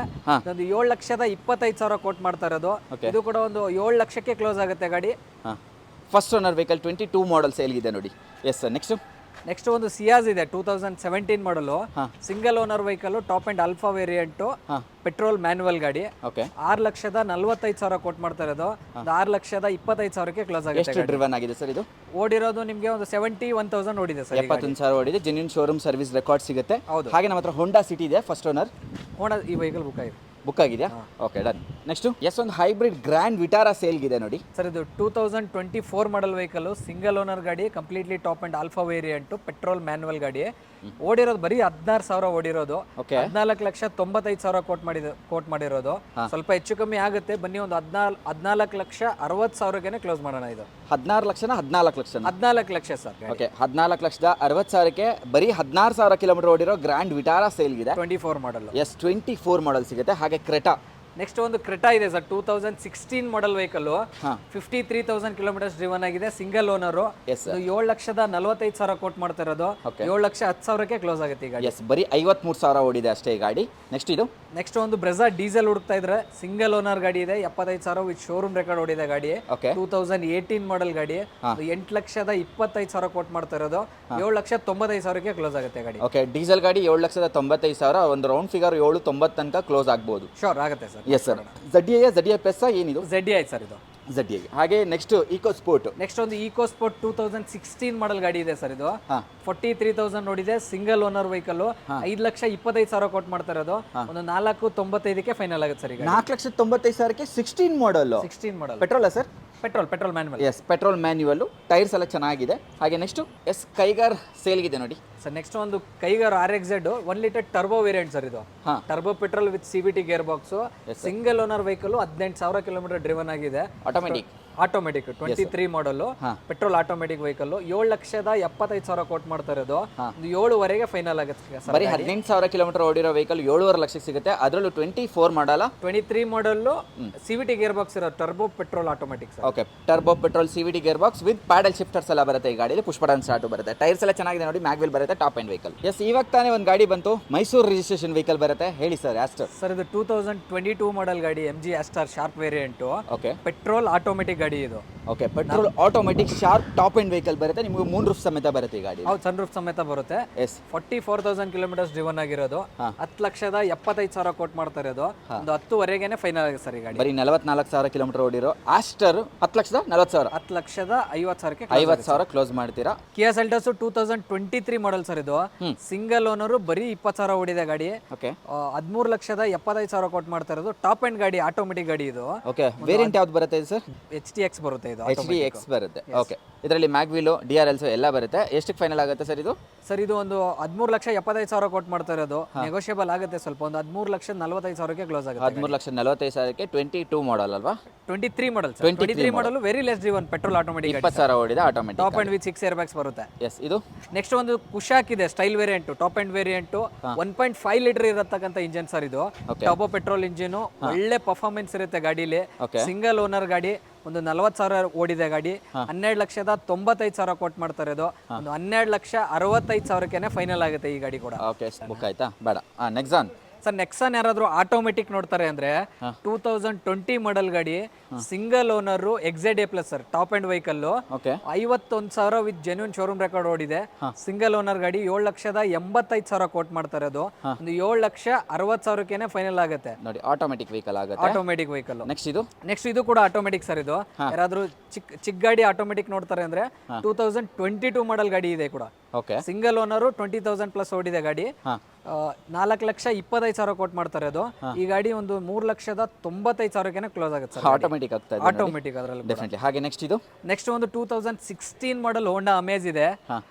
ಒಂದು 7,25,000 ಕೋಟ್ ಮಾಡ್ತಾ ಇರೋದು. ಇದು ಕೂಡ ಒಂದು 7 ಲಕ್ಷಕ್ಕೆ ಕ್ಲೋಸ್ ಆಗುತ್ತೆ ಗಾಡಿ. ಫಸ್ಟ್ ಓನರ್ ವೆಹಿಕಲ್ 22 ಮಾಡಲ್ ಸೇಲ್ ಇದೆ ನೋಡಿ. Yes sir. ನೆಕ್ಸ್ಟ್ ಒಂದು ಸಿಯಾಜ್ ಇದೆ 2017 ಮಾಡಲು, single owner vehicle, top and alpha variant, petrol manual ಗಾಡಿ. 6,45,000 ಕೋಟ್ ಮಾಡ್ತಾ ಇರೋದು. 6,25,000ಕ್ಕೆ ಕ್ಲೋಸ್ ಆಗುತ್ತೆ. ಎಷ್ಟು ಡ್ರಿವನ್ ಆಗಿದೆ ಸರ್ ಇದು? ಓಡಿರೋದು ನಿಮಗೆ ಒಂದು 71,000 ಓಡಿದೆ ಸರ್. 71,000 ಓಡಿದೆ. ಜೆನ್ಯೂನ್ ಶೋರೂಮ್ ಸರ್ವಿಸ್ ರೆಕಾರ್ಡ್ ಸಿಗುತ್ತೆ. ಹಾಗೆ ನಮ್ಮ ಹತ್ರ ಹೋಂಡಾ ಸಿಟಿ ಇದೆ, ಫಸ್ಟ್ ಓನರ್. ಹೋಂಡಾ ಈ ವೆಹಿಕಲ್ ಬುಕ್ ಆಗಿದೆಯಾ? Okay, done. ನೆಕ್ಸ್ಟ್ ಒಂದು ಹೈಬ್ರಿಡ್ ಗ್ರ್ಯಾಂಡ್ ವಿಟಾರಾ ಸೇಲ್ಗಿದೆ ನೋಡಿ ಸರ್. ಇದು 2024 ಮಾಡಲ್ ವೆಹಿಕಲ್, ಸಿಂಗಲ್ ಓನರ್ ಗಾಡಿ, completely top and alpha variant, petrol manual ಗಾಡಿ. ಓಡಿರೋದು ಬರೀ 16,000 ಓಡಿರೋದು. 14,95,000 ಕೋಟ್ ಮಾಡಿರೋದು. ಸ್ವಲ್ಪ ಹೆಚ್ಚು ಕಮ್ಮಿ ಆಗುತ್ತೆ. ಬನ್ನಿ, ಒಂದು 14,60,000ಗೆ ಕ್ಲೋಸ್ ಮಾಡೋಣ. ಇದು 14 ಲಕ್ಷನ 14 ಲಕ್ಷ ಸರ್. ಓಕೆ, 14,60,000ಕ್ಕೆ ಬರೀ 16,000 ಕಿಲೋಮೀಟರ್ ಓಡಿರೋ ಗ್ರ್ಯಾಂಡ್ ವಿಟಾರಾ ಸೇಲ್ಗಿದೆ. 24 ಮಾಡಲ್. ಎಸ್, 24 ಮಾಡಲ್ ಸಿಗುತ್ತೆ. ಹಾಗೆ ಕ್ರೆಟಾ. ನೆಕ್ಸ್ಟ್ ಒಂದು ಕ್ರೆಟಾ ಇದೆ sir. 2016 model vehicle, 53,000 kilometres driven ಆಗಿದೆ, ಸಿಂಗಲ್ ಓನರು. 7,45,000 ಕೋಟ್ ಮಾಡ್ತಾ ಇರೋದು. 7,10,000ಕ್ಕೆ ಕ್ಲೋಸ್ ಆಗುತ್ತೆ ಈ ಗಾಡಿ. ಎಸ್, ಬರೀ 53,000 ಓಡಿದೆ ಅಷ್ಟೇ ಈ ಗಾಡಿ. ನೆಕ್ಸ್ಟ್ ಒಂದು ಬ್ರೆಜಾ ಡೀಸೆಲ್ ಹುಡುಕ್ತಾ ಇದ್ರೆ, ಸಿಂಗಲ್ ಓನರ್ ಗಾಡಿ ಇದೆ, 75,000 ವಿತ್ ಶೋರೂಮ್ ರೆಕಾರ್ಡ್ ಓಡಿದೆ ಗಾಡಿ. 2018 ಮಾಡಲ್ ಗಾಡಿ, 8,25,000 ಕೋಟ್ ಮಾಡ್ತಾ ಇರೋದು. 7,95,000ಕ್ಕೆ ಕ್ಲೋಸ್ ಆಗುತ್ತೆ ಗಾಡಿ. ಓಕೆ, ಡೀಸೆಲ್ ಗಾಡಿ 7,95,000, ಒಂದು ರೌಂಡ್ ಫಿಗರ್ 7,90 ತನಕ ಕ್ಲೋಸ್ ಆಗ್ಬೋದು. ಶೋರ್ ಆಗುತ್ತೆ sir. Yes sir. ZDI plus ಏನಿದು? ZDI ಸರ್ ಇದು. ZDI. ಹಾಗೆ ನೆಕ್ಸ್ಟ್ ಈಕೋ ಸ್ಪೋರ್ಟ್. ನೆಕ್ಸ್ಟ್ ಒಂದು ಈಕೋ ಸ್ಪೋರ್ಟ್ 2016 ಮಾಡಲ್ ಗಾಡಿ ಇದೆ ಸರ್. ಇದು 43,000 ನೋಡಿದೆ, ಸಿಂಗಲ್ ಓನರ್ ವೆಹಿಕಲ್, 5,25,000 ಕೋಟ್ ಮಾಡ್ತಾ ಇರೋದು. ಒಂದು 4,95ಕ್ಕೆ ಫೈನಲ್ ಆಗುತ್ತೆ ಸರ್. 4,95,000ಕ್ಕೆ 16 model. Petrol sir? Petrol manual. Yes, petrol manual. Tyres ಎಲ್ಲ ಚೆನ್ನಾಗಿದೆ. ಹಾಗೆ ನೆಕ್ಸ್ಟ್ ಕೈಗಾರ್ ಸೇಲ್ಗಿದೆ ನೋಡಿ ಸರ್. ನೆಕ್ಸ್ಟ್ ಒಂದು Kiger RXZ 1 litre turbo variant sir. ಇದು turbo petrol with CVT gear box, single owner vehicle, 18,000 kilometre driven ಆಗಿದೆ. Automatic 23 model, petrol automatic vehicle. 7,75,000 quote ಮಾಡ್ತಾ ಇರೋದು. 7,500ಗೆ final ಆಗುತ್ತೆ. ಬರೀ 18,000 ಕಿಲೋಮೀಟರ್ ಓಡಿರೋ ವೆಹಿಕಲ್ 7,500 ಲಕ್ಷಕ್ಕೆ ಸಿಗುತ್ತೆ. ಅದರಲ್ಲೂ 24 ಮಾಡಲ್ಲ, 23 ಮಾಡಲ್, CVT ಗೇರ್ ಬಾಕ್ಸ್ ಇರೋ turbo petrol automatic. Okay, turbo petrol CVT gear box with paddle shifters ಎಲ್ಲ ಬರುತ್ತೆ ಈ ಗಾಡಿಯಲ್ಲಿ. ಪುಷ್ ಬಟನ್ ಸ್ಟಾರ್ಟ್ ಬರುತ್ತೆ. ಟೈರ್ಸ್ ಎಲ್ಲ ಚೆನ್ನಾಗಿದೆ ನೋಡಿ, ಮ್ಯಾಗ್ವಿಲ್ ಬರುತ್ತೆ, ಟಾಪ್ ಎಂಡ್ ವೆಹಿಕಲ್. ಎಸ್, ಇವಾಗ ತಾನೇ ಒಂದು ಗಾಡಿ ಬಂತು, ಮೈಸೂರು ರಿಜಿಸ್ಟ್ರೇಷನ್ ವೆಹಿಕಲ್ ಬರುತ್ತೆ. ಹೇಳಿ ಸರ್. ಆಸ್ಟರ್ ಸರ್. ಇದು 2022 ಮಾಡಲ್ ಗಾಡಿ, MG Aster sharp variant. Okay, petrol automatic ಗಾಡಿ ಇದು. Okay petrol automatic sharp top end vehicle ಬರುತ್ತೆ, ನಿಮಗೆ 3 ರೂಫ್ ಸಮೇತ ಬರುತ್ತೆ ಈ ಗಾಡಿ. ಹೌದು, ಸನ್ ರೂಫ್ ಸಮೇತ ಬರುತ್ತೆ. ಎಸ್ 44,000 ಕಿಲೋಮೀಟರ್ಸ್ ಡ್ರಿವನ್ ಆಗಿರೋದು, 10,75,000 ಕೋಟ್ ಮಾಡ್ತಾ ಇರೋದು, ಒಂದು 10ವರೆಗೇನೆ ಫೈನಲ್ ಆಗಿದೆ ಸರ್ ಈ ಗಾಡಿ. ಬರೀ 44,000 ಕಿಲೋಮೀಟರ್ ಓಡಿರೋ ಆಸ್ಟರ್ 10,40,000 10,50,000ಕ್ಕೆ 50,000 ಕ್ಲೋಸ್ ಮಾಡ್ತೀರಾ. ಕಿಯಾ ಸೆಲ್ಟೋಸ್ 2023 ಮಾಡಲ್ ಸರ್ ಇದು. ಸಿಂಗಲ್ ಓನರು ಬರೀ 20,000 ಓಡಿದೆ ಗಾಡಿ. ಓಕೆ 13,75,000 ಕೋಟ್ ಮಾಡ್ತಾ ಇರೋದು. ಟಾಪ್ ಎಂಡ್ ಗಾಡಿ, ಆಟೋಮೆಟಿಕ್ ಗಾಡಿ ಇದು. ಓಕೆ ವೇರಿಯಂಟ್ ಯಾವ್ದು ಬರುತ್ತೆ ಇದು ಸರ್? HTX ಬರುತ್ತೆ ಇದು. HDX ಬರುತ್ತೆ. ಓಕೆ ಇದರಲ್ಲಿ ಮ್ಯಾಗ್ವಿಲು DRLs ಎಲ್ಲ ಬರುತ್ತೆ. ಎಷ್ಟಕ್ಕೆ ಫೈನಲ್ ಆಗುತ್ತೆ ಸರ್ ಇದು? ಸರ್ ಇದು ಒಂದು 13,75,000 ಕೋಟ್ ಮಾಡ್ತಾ ಇರೋದು. ನೆಗೋಷಿಯಬಲ್ ಆಗುತ್ತೆ ಸ್ವಲ್ಪ, ಒಂದು 13,45,000ಕ್ಕೆ ಕ್ಲೋಸ್ ಆಗುತ್ತೆ. 13,45,000ಕ್ಕೆ 22 ಮಾಡಲ್ ಅಲ್ವಾ? 23 model sir. 23 model very less driven petrol automatic 20,000 ಓಡಿದೆ automatic. Top end with 6 air bags ಬರುತ್ತೆ. ಎಸ್ ಇದು ನೆಕ್ಸ್ಟ್ ಒಂದು ಕುಶಾಕ್ ಇದೆ, style variant, top end variant, 1.5 litre ಇರತಕ್ಕಂತ ಇಂಜಿನ್ ಸರ್ ಇದು. ಟರ್ಬೋ ಪೆಟ್ರೋಲ್ ಇಂಜಿನ್, ಒಳ್ಳೆ ಪರ್ಫಾರ್ಮೆನ್ಸ್ ಇರುತ್ತೆ ಗಾಡಿಲಿ. ಸಿಂಗಲ್ ಓನರ್ ಗಾಡಿ, ಒಂದು 40,000 ಓಡಿದೆ ಗಾಡಿ. 12,95,000 ಕೋಟ್ ಮಾಡ್ತಾ ಇರೋದು. ಒಂದು 12,65,000ಕ್ಕೆ ಫೈನಲ್ ಆಗುತ್ತೆ ಈ ಗಾಡಿ ಕೂಡ. ಓಕೆ ಬುಕ್ ಆಯ್ತಾ? ಬೇಡ. ನೆಕ್ಸಾನ್ ಸರ್, ನೆಕ್ಸಾನ್ ಯಾರಾದ್ರೂ ಆಟೋಮೆಟಿಕ್ ನೋಡ್ತಾರೆ ಅಂದ್ರೆ 2020 ಮಾಡಲ್ ಗಾಡಿ, single owner, XZA+ sir, top and vehicle, okay 51,000 with genuine showroom record ಓಡಿದೆ. ಸಿಂಗಲ್ ಓನರ್ ಗಾಡಿ, 7,85,000 ಕೋಟ್ ಮಾಡ್ತಾ ಇರೋದು. ಒಂದು 7,60,000ಕ್ಕೆ ಫೈನಲ್ ಆಗುತ್ತೆ ನೋಡಿ. ಆಟೋಮೆಟಿಕ್ ವೆಹಿಕಲ್ ಆಗುತ್ತೆ, ಆಟೋಮೆಟಿಕ್ ವೆಹಿಕಲ್. ನೆಕ್ಸ್ಟ್ ಇದು ಕೂಡ ಆಟೋಮೆಟಿಕ್ ಸರ್ ಇದು. ಯಾರಾದ್ರೂ ಚಿಕ್ಕ ಗಾಡಿ ಆಟೋಮೆಟಿಕ್ ನೋಡ್ತಾರೆ ಅಂದ್ರೆ 2022 ಮಾಡಲ್ ಗಾಡಿ ಇದೆ ಕೂಡ. ಓಕೆ ಸಿಂಗಲ್ ಓನರು, 20,000+ ಓಡಿದೆ ಗಾಡಿ. 4,25,000 ಕೋಟ್ ಮಾಡ್ತಾರೆ ಅದು. ಈ ಗಾಡಿ ಒಂದು 3,95,000ಕ್ಕೆ ಕ್ಲೋಸ್ ಆಗುತ್ತೆ ಸರ್. ಆಟೋಮೆಟಿಕ್ ಆಗ್ತಾ ಇದೆ, ಆಟೋಮೆಟಿಕ್ ಅದರಲ್ಲಿ ಡೆಫಿನೆಟ್ಲಿ. ಹಾಗೆ ನೆಕ್ಸ್ಟ್ ಒಂದು 2016 ಮಾಡಲ್ ಹೋಂಡಾ ಅಮೇಜ್ ಇದೆ.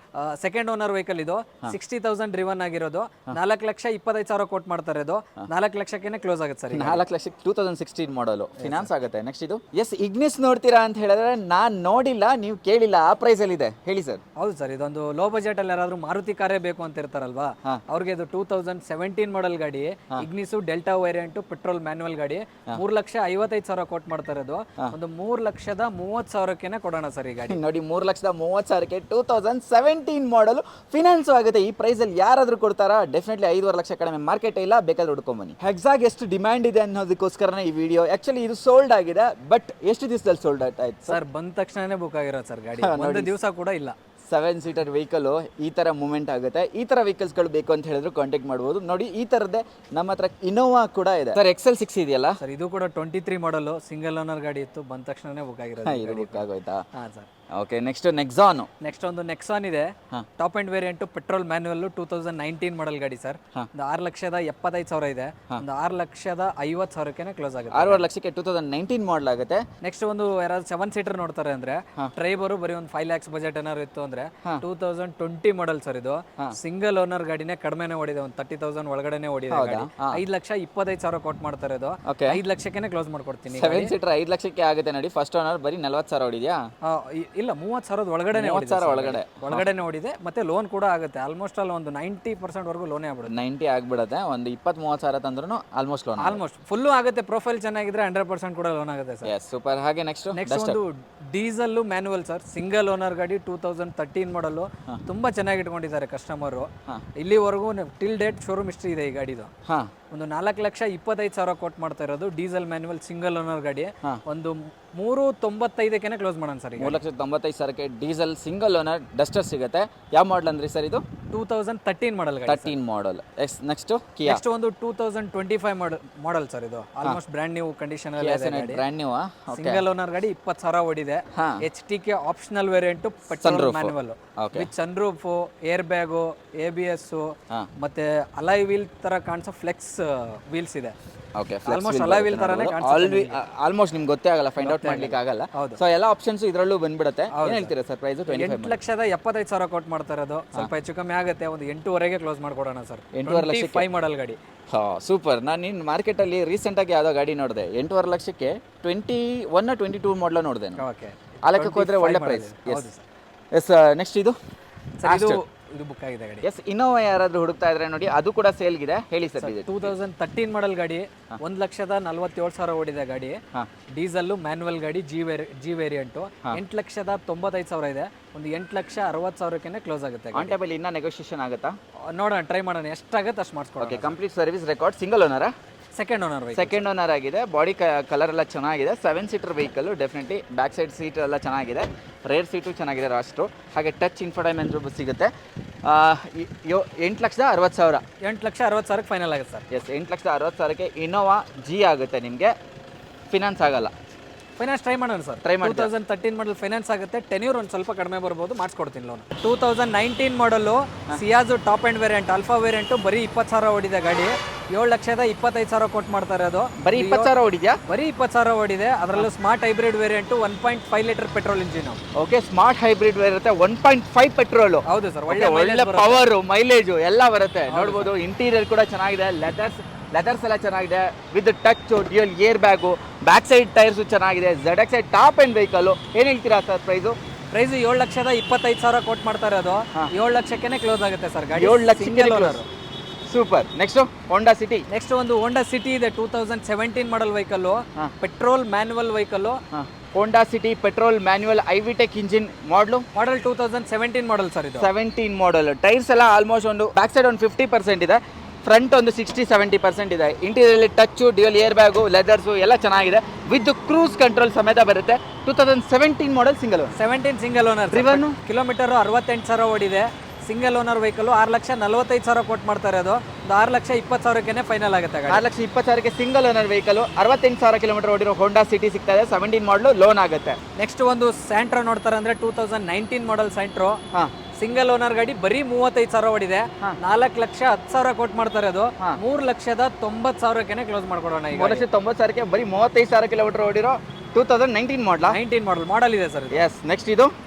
ಸೆಕೆಂಡ್ ಓನರ್ ವೆಹಿಕಲ್ ಇದು. 60,000 ಡ್ರಿವನ್ ಆಗಿರೋದು. 4,25,000 ಕೋಟ್ ಮಾಡ್ತಾ ಇರೋದು. 4 ಲಕ್ಷಕ್ಕೆ ಕ್ಲೋಸ್ ಆಗುತ್ತೆ ಸರ್. 4 ಲಕ್ಷಕ್ಕೆ 2016 ಮಾಡಲು ಫಿನಾನ್ಸ್ ಆಗುತ್ತೆ. ನೆಕ್ಸ್ಟ್ ಇದು ಎಸ್ ಇಗ್ನಿಸ್ ನೋಡ್ತೀರಾ ಅಂತ ಹೇಳಿದ್ರೆ ನಾನು ನೋಡಿಲ್ಲ, ನೀವು ಕೇಳಿಲ್ಲ, ಆ ಪ್ರೈಸ್ ಅಲ್ಲಿ ಇದೆ ಹೇಳಿ ಸರ್. ಹೌದು ಸರ್, ಇದೊಂದು ಲೋ ಬಜೆಟ್ ಅಲ್ಲಿ ಯಾರಾದ್ರೂ ಮಾರುತಿ ಕಾರೇ ಬೇಕು ಅಂತ ಇರ್ತಾರಲ್ವಾ, ಅವ್ರಿಗೆ ಇದು 2017 ಮಾಡಲ್ ಗಾಡಿ, ಇಗ್ನಿಸು ಡೆಲ್ಟಾ ವೇರಿಯಂಟ್, ಪೆಟ್ರೋಲ್ ಮ್ಯಾನ್ಯುವಲ್ ಗಾಡಿ. 3,55,000 ಕೋಟ್ ಮಾಡ್ತಾ ಇರೋದು. ಒಂದು 3,30,000ಕ್ಕೆ ಕೊಡೋಣ ಸರ್ ಈ ಗಾಡಿ. ನೋಡಿ 3,30,000ಕ್ಕೆ 2017 ಮಾಡಲು ಫಿನಾನ್ಸ್ ಆಗುತ್ತೆ. ಈ ಪ್ರೈಸ್ ಅಲ್ಲಿ ಯಾರಾದ್ರೂ ಕೊಡ್ತಾರಾ? ಡೆಫಿನೆಟ್ಲಿ 5.5 ಲಕ್ಷ ಕಡಿಮೆ ಮಾರ್ಕೆಟ್ ಇಲ್ಲ, ಬೇಕಾದ್ರೆ ಹುಡ್ಕೊಂಬನ್ನಿ. ಹೆಕ್ಸಾಗ್ ಎಷ್ಟು ಡಿಮ್ಯಾಂಡ್ ಇದೆ ಅನ್ನೋದಕ್ಕೋಸ್ಕರನೇ ಈ ವಿಡಿಯೋ. ಆಕ್ಚುಲಿ ಇದು ಸೋಲ್ಡ್ ಆಗಿದೆ, ಬಟ್ ಎಷ್ಟು ದಿವಸದಲ್ಲಿ ಸೋಲ್ಡ್ ಔಟ್ ಆಯ್ತು ಸರ್? ಬಂದ ತಕ್ಷಣನೇ ಬುಕ್ ಆಗಿರೋದು ಸರ್ ಗಾಡಿ, ಒಂದು ದಿವಸ ಕೂಡ ಇಲ್ಲ. 7 ಸೀಟರ್ ವೆಹಿಕಲ್ ಈ ಥರ ಮೂವ್ಮೆಂಟ್ ಆಗುತ್ತೆ. ಈ ಥರ ವೆಹಿಕಲ್ಸ್ಗಳು ಬೇಕು ಅಂತ ಹೇಳಿದ್ರು ಕಾಂಟ್ಯಾಕ್ಟ್ ಮಾಡ್ಬೋದು. ನೋಡಿ ಈ ಥರದ್ದೇ ನಮ್ಮ ಹತ್ರ ಇನೋವಾ ಕೂಡ ಇದೆ ಸರ್. XL6 ಇದೆಯಲ್ಲ ಸರ್, ಇದು ಕೂಡ 23 ಮಾಡಲು, ಸಿಂಗಲ್ ಓನರ್ ಗಾಡಿ ಇತ್ತು, ಬಂದ ತಕ್ಷಣನೇ ಬುಕ್ ಆಗಿರೋದು. ಇದು ಬುಕ್ ಆಗೋಯ್ತಾ? ಹಾಂ sir. Okay next Nexon. Next ಒಂದು ನೆಕ್ಸಾನ್ ಇದೆ, top end variant, petrol manual, 2019 ಮಾಡಲ್ ಗಾಡಿ ಸರ್. ಒಂದು 6,75,000 ಇದೆ. ಒಂದು 6,50,000ಕ್ಕೆ ಕ್ಲೋಸ್ ಆಗುತ್ತೆ. 6 ಲಕ್ಷಕ್ಕೆ 2019 ಮಾಡಲ್ ಆಗುತ್ತೆ. ನೆಕ್ಸ್ಟ್ ಒಂದು ಯಾರಾದ್ರೂ 7 ಸೀಟರ್ ನೋಡ್ತಾರೆ ಅಂದ್ರೆ, ಟ್ರೈಬರು ಬರೀ ಒಂದು 5 lakhs ಬಜೆಟ್ ಏನಾದ್ರು ಇತ್ತು ಅಂದ್ರೆ 2020 ಮಾಡಲ್ ಸರ್ ಇದು. ಸಿಂಗಲ್ ಓನರ್ ಗಾಡಿನೇ, ಕಡಿಮೆನೆ ಓಡಿದೆ, ಒಂದು 30,000 ಒಳಗಡೆನೆ ಓಡಿದೆ ಗಾಡಿ. 5,25,000 ಕೋಟ್ ಮಾಡ್ತಾ ಇರೋದು. 5 ಲಕ್ಷಕ್ಕೆ ಕ್ಲೋಸ್ ಮಾಡ್ಕೊಡ್ತೀನಿ. 7 ಸೀಟರ್ 5 ಲಕ್ಷಕ್ಕೆ ಆಗುತ್ತೆ ನೋಡಿ. ಫಸ್ಟ್ ಓನರ್ ಬರೀ 40,000 ಓಡಿದ್ಯಾ? ಇಲ್ಲ, 30,000 ಒಳಗಡೆನೆ 30,000 ಒಳಗಡೆನೆ ಓಡಿದೆ. ಮತ್ತೆ ಲೋನ್ ಕೂಡ ಆಗುತ್ತೆ. ಆಲ್ಮೋಸ್ಟ್ ಅಲ್ಲಿ ಒಂದು 90% ವರೆಗೂ ಲೋನೇ ಆಗ್ಬಿಡುತ್ತೆ. 90 ಆಗ್ಬಿಡುತ್ತೆ. ಒಂದು 20-30,000 ತಂದ್ರೂ ಆಲ್ಮೋಸ್ಟ್ ಲೋನ್. ಆಲ್ಮೋಸ್ಟ್ ಫುಲ್ಲು ಆಗುತ್ತೆ. ಪ್ರೊಫೈಲ್ ಚೆನ್ನಾಗಿದ್ರೆ 100% ಕೂಡ ಲೋನ್ ಆಗುತ್ತೆ ಸರ್. Yes super. ಹಾಗೆ ನೆಕ್ಸ್ಟ್ ಒಂದು diesel manual sir, single owner ಗಾಡಿ, 2013 ಮಾಡಲು. ತುಂಬಾ ಚೆನ್ನಾಗಿ ಇಟ್ಕೊಂಡಿದ್ದಾರೆ ಕಸ್ಟಮರ್. ಇಲ್ಲಿವರೆಗೂ ಟಿಲ್ ಡೇಟ್ ಶೋರೂಮ್ ಹಿಸ್ಟ್ರಿ ಇದೆ ಈ ಗಾಡಿದು. ಒಂದು 4,25,000 ಕೋಟ್ ಮಾಡ್ತಾ ಇರೋದು. ಡೀಸೆಲ್ ಮ್ಯಾನ್ಯುವಲ್, ಸಿಂಗಲ್ ಓನರ್ ಗಾಡಿ. ಒಂದು 3,95,ಕ್ಕೆ ಕ್ಲೋಸ್ ಮಾಡೋಣ ಸರ್. 3,95,000ಕ್ಕೆ ಡೀಸೆಲ್ ಸಿಂಗಲ್ ಓನರ್ ಡಸ್ಟರ್ ಸಿಗುತ್ತೆ. ಯಾವ ಮಾಡಲ್ ಅಂದ್ರೆ ಸರ್ ಇದು? 2013 ಮಾಡಲ್. 13 ಮಾಡಲ್. ನೆಕ್ಸ್ಟ್ ಕಿಯಾ. ನೆಕ್ಸ್ಟ್ ಒಂದು 2025 ಮಾಡಲ್ ಸರ್ ಇದು. ಆಲ್ಮೋಸ್ಟ್ ಬ್ರ್ಯಾಂಡ್ ನ್ಯೂ ಕಂಡೀಷನ್ ಅಲ್ಲಿ ಇದೆ. ಬ್ರ್ಯಾಂಡ್ ನ್ಯೂ ಸಿಂಗಲ್ ಓನರ್ ಗಾಡಿ, 20,000 ಓಡಿದೆ. HTK optional variant, petrol manual with sun roof, air bag, ABS, ಮತ್ತೆ ಅಲಾಯ್ ವೀಲ್ ತರ ಕಾಣಿಸೋ ಫ್ಲೆಕ್ಸ್ ವೀಲ್ಸ್ ಇದೆ. ಓಕೆ ಆಲ್ಮೋಸ್ಟ್ ಅಲಾಯ್ ವೀಲ್ ತರಾನೇ ಕಾಣಿಸುತ್ತೆ. ಆಲ್ಮೋಸ್ಟ್ ನಿಮ್ಗೆ ಗೊತ್ತೇ ಆಗಲ್ಲ, ಫೈಂಡ್ ಔಟ್ ಮಾಡ್ಲಿಕ್ಕೆ ಆಗಲ್ಲ. ಸೊ ಎಲ್ಲ ಆಪ್ಷನ್ಸ್ ಇದರಲ್ಲೂ ಬಂದ್ಬಿಡುತ್ತೆ. ಏನ್ ಹೇಳ್ತೀರಾ ಸರ್ ಪ್ರೈಸ್? 8,75,000 ಕೋಟ್ ಮಾಡ್ತಾ ಇರೋದು. ಸ್ವಲ್ಪ ಹೆಚ್ಚು ಕಮ್ಮಿ ಆಗುತ್ತೆ. ಒಂದು 8.5ಗೆ ಕ್ಲೋಸ್ ಮಾಡ್ಕೊಡೋಣ ಸರ್. 8.5 ಲಕ್ಷಕ್ಕೆ 5 ಮಾಡಲ್ ಗಾಡಿ. ಸೂಪರ್. ನಾನು ಇನ್ನು ಮಾರ್ಕೆಟಲ್ಲಿ ರೀಸೆಂಟಾಗಿ ಯಾವುದೋ ಗಾಡಿ ನೋಡಿದೆ, 8.5 ಲಕ್ಷಕ್ಕೆ 21 22 ಮಾಡಲ್ ನೋಡಿದೆ. ಆ ಲೆಕ್ಕಕ್ಕೆ ಹೋದ್ರೆ ಒಳ್ಳೆ ಪ್ರೈಸ್. ಎಸ್ ನೆಕ್ಸ್ಟ್ ಇದು ಬುಕ್ ಆಗಿದೆ ಗಾಡಿ. ಎಸ್ ಇನ್ನೋವಾ ಯಾರಾದ್ರೂ ಹುಡುಕ್ತಾ ಇದ್ರೆ ನೋಡಿ, ಅದು ಕೂಡ ಸೇಲ್ಗಿದೆ. ಹೇಳಿ ಸರ್. 2013 ಮಾಡಲ್ ಗಾಡಿ, 1,47,000 ಓಡಿದೆ ಗಾಡಿ. ಡೀಸೆಲ್ ಮ್ಯಾನ್ಯುವಲ್ ಗಾಡಿ, ಜಿ ವೇರಿಯಂಟ್. 8,95,000 ಇದೆ. ಒಂದು 8,60,000ಕ್ಕೆ ಕ್ಲೋಸ್ ಆಗುತ್ತೆ. ಆನ್ ಟೇಬಲ್ ಇನ್ನ ನೆಗೋಷಿಯೇಷನ್ ಆಗುತ್ತಾ? ನೋಡೋಣ, ಟ್ರೈ ಮಾಡೋಣ, ಎಷ್ಟಾಗುತ್ತೆ ಅಷ್ಟು ಮಾಡಿಸ್ಕೊಡೋಣ. Okay complete service record. Single ಓನರಾ? Second owner vehicle. Second owner ಆಗಿದೆ. ಬಾಡಿ ಕಲರ್ ಎಲ್ಲ ಚೆನ್ನಾಗಿದೆ. 7 seater vehicle definitely. Back side seat ಎಲ್ಲ ಚೆನ್ನಾಗಿದೆ. ರೇರ್ ಸೀಟು ಚೆನ್ನಾಗಿದೆ ರಾಸ್ಟು. ಹಾಗೆ ಟಚ್ ಇನ್ಫೋಟೈನ್ಮೆಂಟ್ ಸಿಗುತ್ತೆ. 8,60,000. 8,60,000 ಫೈನಲ್ ಆಗುತ್ತೆ ಸರ್. ಎಸ್, 8,60,000ಕ್ಕೆ ಇನೋವಾ ಜಿ ಆಗುತ್ತೆ ನಿಮಗೆ. ಫಿನಾನ್ಸ್ ಆಗಲ್ಲ. ಫೈನಾನ್ಸ್ ಟ್ರೈ ಮಾಡೋಣ ಸರ್. ಟ್ರೈ ಮಾಡಿ. 2013 ಮಾಡಲ್ ಫೈನಾನ್ಸ್ ಆಗುತ್ತೆ. ಟೆನ್ಯೂರ್ ಒಂದು ಸ್ವಲ್ಪ ಕಡಿಮೆ ಬರ್ಬೋದು, ಮಾಡಿಸ್ಕೊಡ್ತೀನಿ ಲೋನ್. 2019 ಮಾಡಲು ಸಿಯಾಜು top end variant alpha variant ಬರೀ 20,000 ಓಡಿದೆ ಗಾಡಿ. 7,25,000 ಕೊಟ್ಟು ಮಾಡ್ತಾರೆ ಅದು. ಬರೀ 20,000 ಓಡಿದ್ಯಾ? ಬರೀ 20,000 ಓಡಿದೆ. ಅದರಲ್ಲೂ smart hybrid variant 1.5 litre petrol engine. Okay, smart hybrid ಇರುತ್ತೆ. 1.5 ಪೆಟ್ರೋಲ್. ಹೌದು ಸರ್. ಒಳ್ಳೆ ಪವರ್, ಮೈಲೇಜು ಎಲ್ಲ ಬರುತ್ತೆ. ನೋಡ್ಬೋದು. ಇಂಟೀರಿಯರ್ ಕೂಡ ಚೆನ್ನಾಗಿದೆ. ಲೆದರ್ಸ್ ಎಲ್ಲ ಚೆನ್ನಾಗಿದೆ. With touch, dual air bag, back side tyres ಚೆನ್ನಾಗಿದೆ. ZX top and vehicle. ಏನು ಹೇಳ್ತೀರಾ ಸರ್ ಪ್ರೈಸು? 7,25,000 ಕೊಟ್ಟು ಮಾಡ್ತಾರೆ ಅದು. 7 ಲಕ್ಷಕ್ಕೆ ಕ್ಲೋಸ್ ಆಗುತ್ತೆ ಸರ್ ಗಾಡಿ. 7 ಲಕ್ಷಕ್ಕೆ. Super. Next Honda City. Next ಒಂದು ಹೋಂಡಾ ಸಿಟಿ ಇದೆ. 2017 model vehicle. Petrol manual vehicle. Honda City petrol manual i VTEC engine. Model 2017 model sir ಇದು. 17 ಮಾಡಲ್. ಟೈರ್ಸ್ ಎಲ್ಲ ಆಲ್ಮೋಸ್ಟ್ ಒಂದು ಬ್ಯಾಕ್ ಸೈಡ್ ಒಂದು 50% ಇದೆ. ಫ್ರಂಟ್ ಒಂದು 60-70% ಇದೆ. Interior touch, dual air bag, leathers ಎಲ್ಲ ಚೆನ್ನಾಗಿದೆ. ವಿತ್ ಕ್ರೂಸ್ ಕಂಟ್ರೋಲ್ ಸಮೇತ ಬರುತ್ತೆ. 2017 model single owner. 17 single owner. Driven kilometre 68,000 ಓಡಿದೆ. Single owner vehicle. 6,45,000 ಕೊಟ್ಟು ಮಾಡ್ತಾರೆ ಅದು. 6,20,000ಕ್ಕೆ ಫೈನಲ್ ಆಗುತ್ತೆ ಗಾಡಿ. 6,20,000ಕ್ಕೆ ಸಿಂಗಲ್ ಓನರ್ ವೆಹಿಕಲ್. 68,000 ಕಿಲೋಮೀಟರ್ ಓಡಿರೋ ಹೋಂಡಾ ಸಿಟಿ ಸಿಗ್ತಾ ಇದೆ. 17 ಮಾಡಲು ಲೋನ್ ಆಗುತ್ತೆ. ನೆಕ್ಸ್ಟ್ ಒಂದು ಸ್ಯಾಂಟ್ರೋ ನೋಡ್ತಾರೆ ಅಂದ್ರೆ 2019 ಮಾಡಲ್ ಸ್ಯಾಂಟ್ರೋ. ಸಿಂಗಲ್ ಓನರ್ ಗಾಡಿ. ಬರೀ 35,000 ಓಡಿದೆ. 4,10,000 ಕೊಟ್ಟು ಮಾಡ್ತಾರೆ ಅದು. 3,90,000ಕ್ಕೆ ಕ್ಲೋಸ್ ಮಾಡ್ಕೊಡೋಣ. 3,90,000ಕ್ಕೆ ಬರೀ 35,000 ಕಿಲೋಮೀಟರ್ ಓಡಿರೋ 2019 ಮಾಡಲ್. 19 ಮಾಡಲ್ ಇದೆ ಸರ್. ಎಸ್.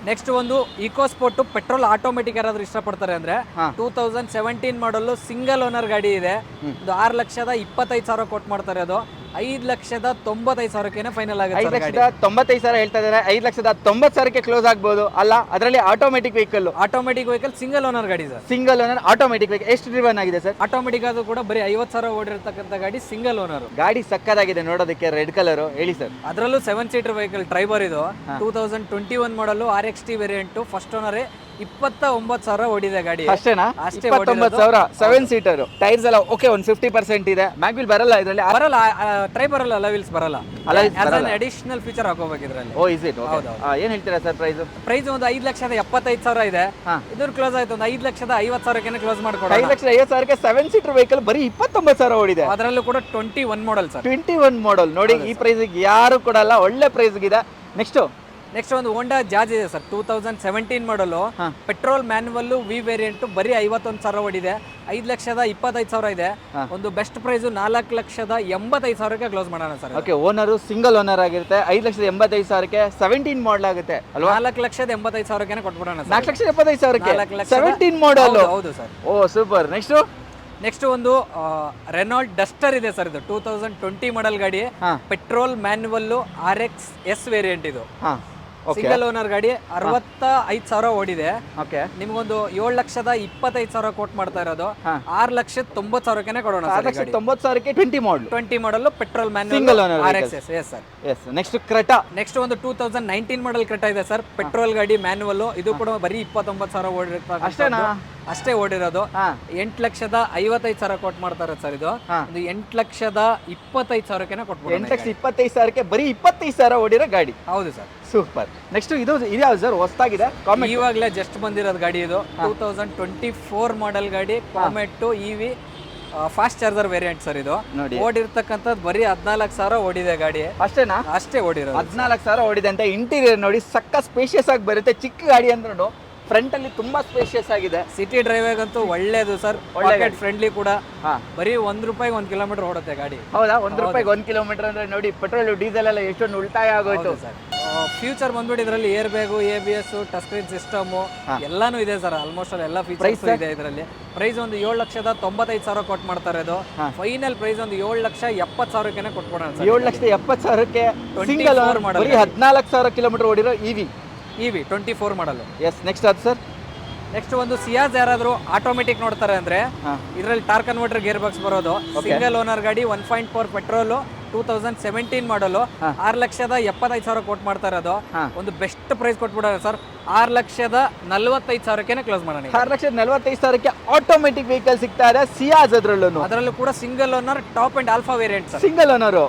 ನೆಕ್ಸ್ಟ್ ಒಂದು ಇಕೋ ಸ್ಪೋರ್ಟ್ ಪೆಟ್ರೋಲ್ ಆಟೋಮೆಟಿಕ್ ಯಾರಾದ್ರೂ ಇಷ್ಟಪಡ್ತಾರೆ ಅಂದ್ರೆ 2017 ಮಾಡಲ್ ಸಿಂಗಲ್ ಓನರ್ ಗಾಡಿ ಇದೆ. ಇದು 6,25,000 ಕೊಟ್ಟು ಮಾಡ್ತಾರೆ ಅದು. 5,90,500ಕ್ಕೆ ಫೈನಲ್ ಆಗುತ್ತೆ. 5,95,000 ಹೇಳ್ತಾ ಇದ್ದಾರೆ. 5,90,000ಕ್ಕೆ ಕ್ಲೋಸ್ ಆಗ್ಬೋದು ಅಲ್ಲ. ಅದರಲ್ಲಿ ಆಟೋಮೆಟಿಕ್ ವೆಹಿಕಲ್. ಸಿಂಗಲ್ ಓನರ್ ಗಾಡಿ sir. Single owner automatic vehicle. ಎಷ್ಟು ಡ್ರಿವನ್ ಆಗಿದೆ ಸರ್? ಆಟೋಮೆಟಿಕ್ ಅದು ಕೂಡ ಬರೀ 50,000 ಓಡಿರ್ತಕ್ಕಂಥ ಗಾಡಿ. ಸಿಂಗಲ್ ಓನರ್ ಗಾಡಿ ಸಕ್ಕದಾಗಿದೆ ನೋಡೋದಕ್ಕೆ. Red colour. ಹೇಳಿ ಸರ್. ಅದರಲ್ಲೂ 7 ಸೀಟರ್ ವೆಹಿಕಲ್ ಟ್ರೈಬರ್ ಇದು. 2021 ಮಾಡಲು RXT ವೇರಿಯಂಟ್. First owner. 29,000 ಓಡಿದೆ ಗಾಡಿ. ಅಷ್ಟೇನಾ? 29,000. 7 ಸೀಟರ್. ಟೈರ್ಸ್ ಎಲ್ಲ ಓಕೆ, ಒಂದು 50% ಇದೆ. ಮ್ಯಾಗ್ವಿಲ್ ಬರಲ್ಲ ಇದರಲ್ಲಿ. ಬರಲ್ಲ. ಟ್ರೈ ಬರಲ್ಲ. ಅಲವಿಲ್ಸ್ ಬರಲ್ಲ. ಅಡಿಷನಲ್ ಫೀಚರ್ ಹಾಕೋಬೇಕು ಇದರಲ್ಲಿ. ಓ, ಇಸ್ ಇಟ್? ಏನ್ ಹೇಳ್ತೀರಾ ಸರ್ ಪ್ರೈಸ್? ಪ್ರೈಸ್ ಒಂದು 5,75,000 ಇದೆ. ಇದ್ರ ಕ್ಲೋಸ್ ಆಯ್ತು. ಒಂದು 5,50,000ಕ್ಕೆ ಕ್ಲೋಸ್ ಮಾಡ್ಕೊಡೋಣ. 5,50,000ಕ್ಕೆ 7 ಸೀಟರ್ ವೆಹಿಕಲ್ ಬರೀ 29,000 ಓಡಿದೆ. ಅದರಲ್ಲೂ ಕೂಡ 21 ಮಾಡಲ್ ಸರ್. 21 ಮಾಡಲ್ ನೋಡಿ. ಈ ಪ್ರೈಸ್ಗೆ ಯಾರು ಕೊಡಲ್ಲ. ಒಳ್ಳೆ ಪ್ರೈಸ್ಗಿದೆ. ನೆಕ್ಸ್ಟ್ ಒಂದು ಹೋಂಡಾ ಜಾಜ್ ಇದೆ sir. 2017 model. Petrol manual V variant. ಬರೀ 51,000 ಓಡಿದೆ. 5,25,000 ಇದೆ. ಒಂದು ಬೆಸ್ಟ್ ಪ್ರೈಸ್ 4,85,000ಕ್ಕೆ ಕ್ಲೋಸ್ ಮಾಡೋಣ sir. Okay, owner single owner ಆಗಿರುತ್ತೆ. 5,85,000ಕ್ಕೆ 17 ಮಾಡಲ್ ಆಗುತ್ತೆ ಅಲ್ವಾ? 4,85,000ಕ್ಕೆ ಕೊಟ್ಬಿಡೋಣ. 4,75,000ಕ್ಕೆ 17 ಮಾಡಲ್. ಹೌದು ಸರ್. ಓ, ಸೂಪರ್. ನೆಕ್ಸ್ಟ್ ಒಂದು ರೆನಾಲ್ಟ್ ಡಸ್ಟರ್ ಇದೆ ಸರ್. ಇದು 2020 ಮಾಡಲ್ ಗಾಡಿ. ಪೆಟ್ರೋಲ್ ಮ್ಯಾನ್ಯುವಲ್ RXS ವೇರಿಯಂಟ್ ಇದು. ಸಿಂಗಲ್ ಓನರ್ ಗಾಡಿ. 65,000 ಓಡಿದೆ. ನಿಮ್ಗೊಂದು 7,25,000 ಕೋಟ್ ಮಾಡ್ತಾ ಇರೋದು. 6,90,000ಕ್ಕೆ ಕೊಡೋಣ. 6,90,000ಕ್ಕೆ 20 ಮಾಡಲ್ petrol manual RXS. Yes sir. Next Creta. Next ಒಂದು 2019 ಮಾಡಲ್ ಕ್ರೆಟಾ ಇದೆ ಸರ್. ಪೆಟ್ರೋಲ್ ಗಾಡಿ ಮ್ಯಾನ್ಯುವಲ್. ಇದು ಕೂಡ ಬರೀ 29,000 ಓಡಿರ್ತಕ್ಕಂಥ ಅಷ್ಟೇ ಓಡಿರೋದು. 8,55,000 ಕೊಟ್ಟು ಮಾಡ್ತಾರೆ ಸರ್. ಇದು 8,25,000ಕ್ಕೆ ಕೊಟ್ಬಿಟ್ಟು. 8,25,000ಕ್ಕೆ ಬರೀ 25,000 ಓಡಿರೋ ಗಾಡಿ. ಹೌದು ಸರ್. ಸೂಪರ್. ನೆಕ್ಸ್ಟ್ ಇದು ಯಾವ್ದು ಸರ್? ಹೊಸದಾಗಿದೆ. ಇವಾಗಲೇ ಜಸ್ಟ್ ಬಂದಿರೋದು ಗಾಡಿ ಇದು. 2024 ಮಾಡಲ್ ಗಾಡಿ. Comet EV fast charger variant sir. ಇದು ಓಡಿರ್ತಕ್ಕಂಥದ್ದು ಬರೀ 14,000 ಓಡಿದೆ ಗಾಡಿ. ಅಷ್ಟೇನಾ? ಅಷ್ಟೇ ಓಡಿರೋದು. 14,000 ಓಡಿದೆ ಅಂತ. ಇಂಟೀರಿಯರ್ ನೋಡಿ ಸಕ್ಕ ಸ್ಪೇಷಿಯಸ್ ಆಗಿ ಬರುತ್ತೆ. ಚಿಕ್ಕ ಗಾಡಿ ಅಂದ್ರೂ ಫ್ರಂಟ್ ಅಲ್ಲಿ ತುಂಬಾ ಸ್ಪೇಷಿಯಸ್ ಆಗಿದೆ. ಸಿಟಿ ಡ್ರೈವ್ ಅಂತೂ ಒಳ್ಳೇದು ಸರ್. ಪಾಕೆಟ್ ಫ್ರೆಂಡ್ಲಿ ಕೂಡ. ಬರೀ ₹1 1 ಕಿಲೋಮೀಟರ್ ಓಡುತ್ತೆ ಗಾಡಿ. ಹೌದಾ? ₹1 1 ಕಿಲೋಮೀಟರ್ ಅಂದ್ರೆ ನೋಡಿ, ಪೆಟ್ರೋಲ್ ಡೀಸೆಲ್ ಎಲ್ಲ ಎಷ್ಟೊಂದು ಉಳಿತಾಯ ಆಗೋಯ್ತು ಸರ್. ಫ್ಯೂಚರ್ ಬಂದ್ಬಿಟ್ಟು ಇದರಲ್ಲಿ air bag, ABS, touch screen system ಎಲ್ಲಾನು ಇದೆ ಸರ್. ಆಲ್ಮೋಸ್ಟ್ ಎಲ್ಲ ಫೀಚರ್ಸ್ ಇದೆ ಇದರಲ್ಲಿ. ಪ್ರೈಸ್ ಒಂದು 7,95,000 ಕೊಟ್ಟು ಮಾಡ್ತಾರೆ ಅದು. ಫೈನಲ್ ಪ್ರೈಸ್ ಒಂದು 7,70,000ಕ್ಕೆ ಕೊಟ್ಬಿಡೋಣ ಸರ್. 7,70,000ಕ್ಕೆ ಸಿಂಗಲ್ ಓನರ್ ಮಾಡಲ್. 14,000 ಕಿಲೋಮೀಟರ್ ಓಡಿರೋ EV 24 ಮಾಡಲ್. ಎಸ್. ನೆಕ್ಸ್ಟ್ ಅದು ಸರ್. ನೆಕ್ಸ್ಟ್ ಒಂದು ಸಿಯಾಜ್ ಯಾರಾದ್ರೂ ಆಟೋಮೆಟಿಕ್ ನೋಡ್ತಾರೆ ಅಂದ್ರೆ ಇದರಲ್ಲಿ ಟಾರ್ಕ್ ಕನ್ವರ್ಟರ್ ಗೇರ್ ಬಾಕ್ಸ್ ಬರೋದು. ಸಿಂಗಲ್ ಓನರ್ ಗಾಡಿ. 1.4 ಪೆಟ್ರೋಲ್. 2017 ಮಾಡಲು 6,75,000 ಕೋಟ್ ಮಾಡ್ತಾ ಇರೋದು. ಒಂದು ಬೆಸ್ಟ್ ಪ್ರೈಸ್ ಕೊಟ್ಬಿಡೋಣ ಸರ್, 6,45,000ಕ್ಕೆ ಕ್ಲೋಸ್ ಮಾಡೋಣ. 6,45,000ಕ್ಕೆ ಆಟೋಮೆಟಿಕ್ ವೆಹಿಕಲ್ ಸಿಗ್ತಾ ಇದೆ, ಸಿಯಾಜ್ ಅದರಲ್ಲೂ ಕೂಡ single owner top and alpha variant sir. Single owner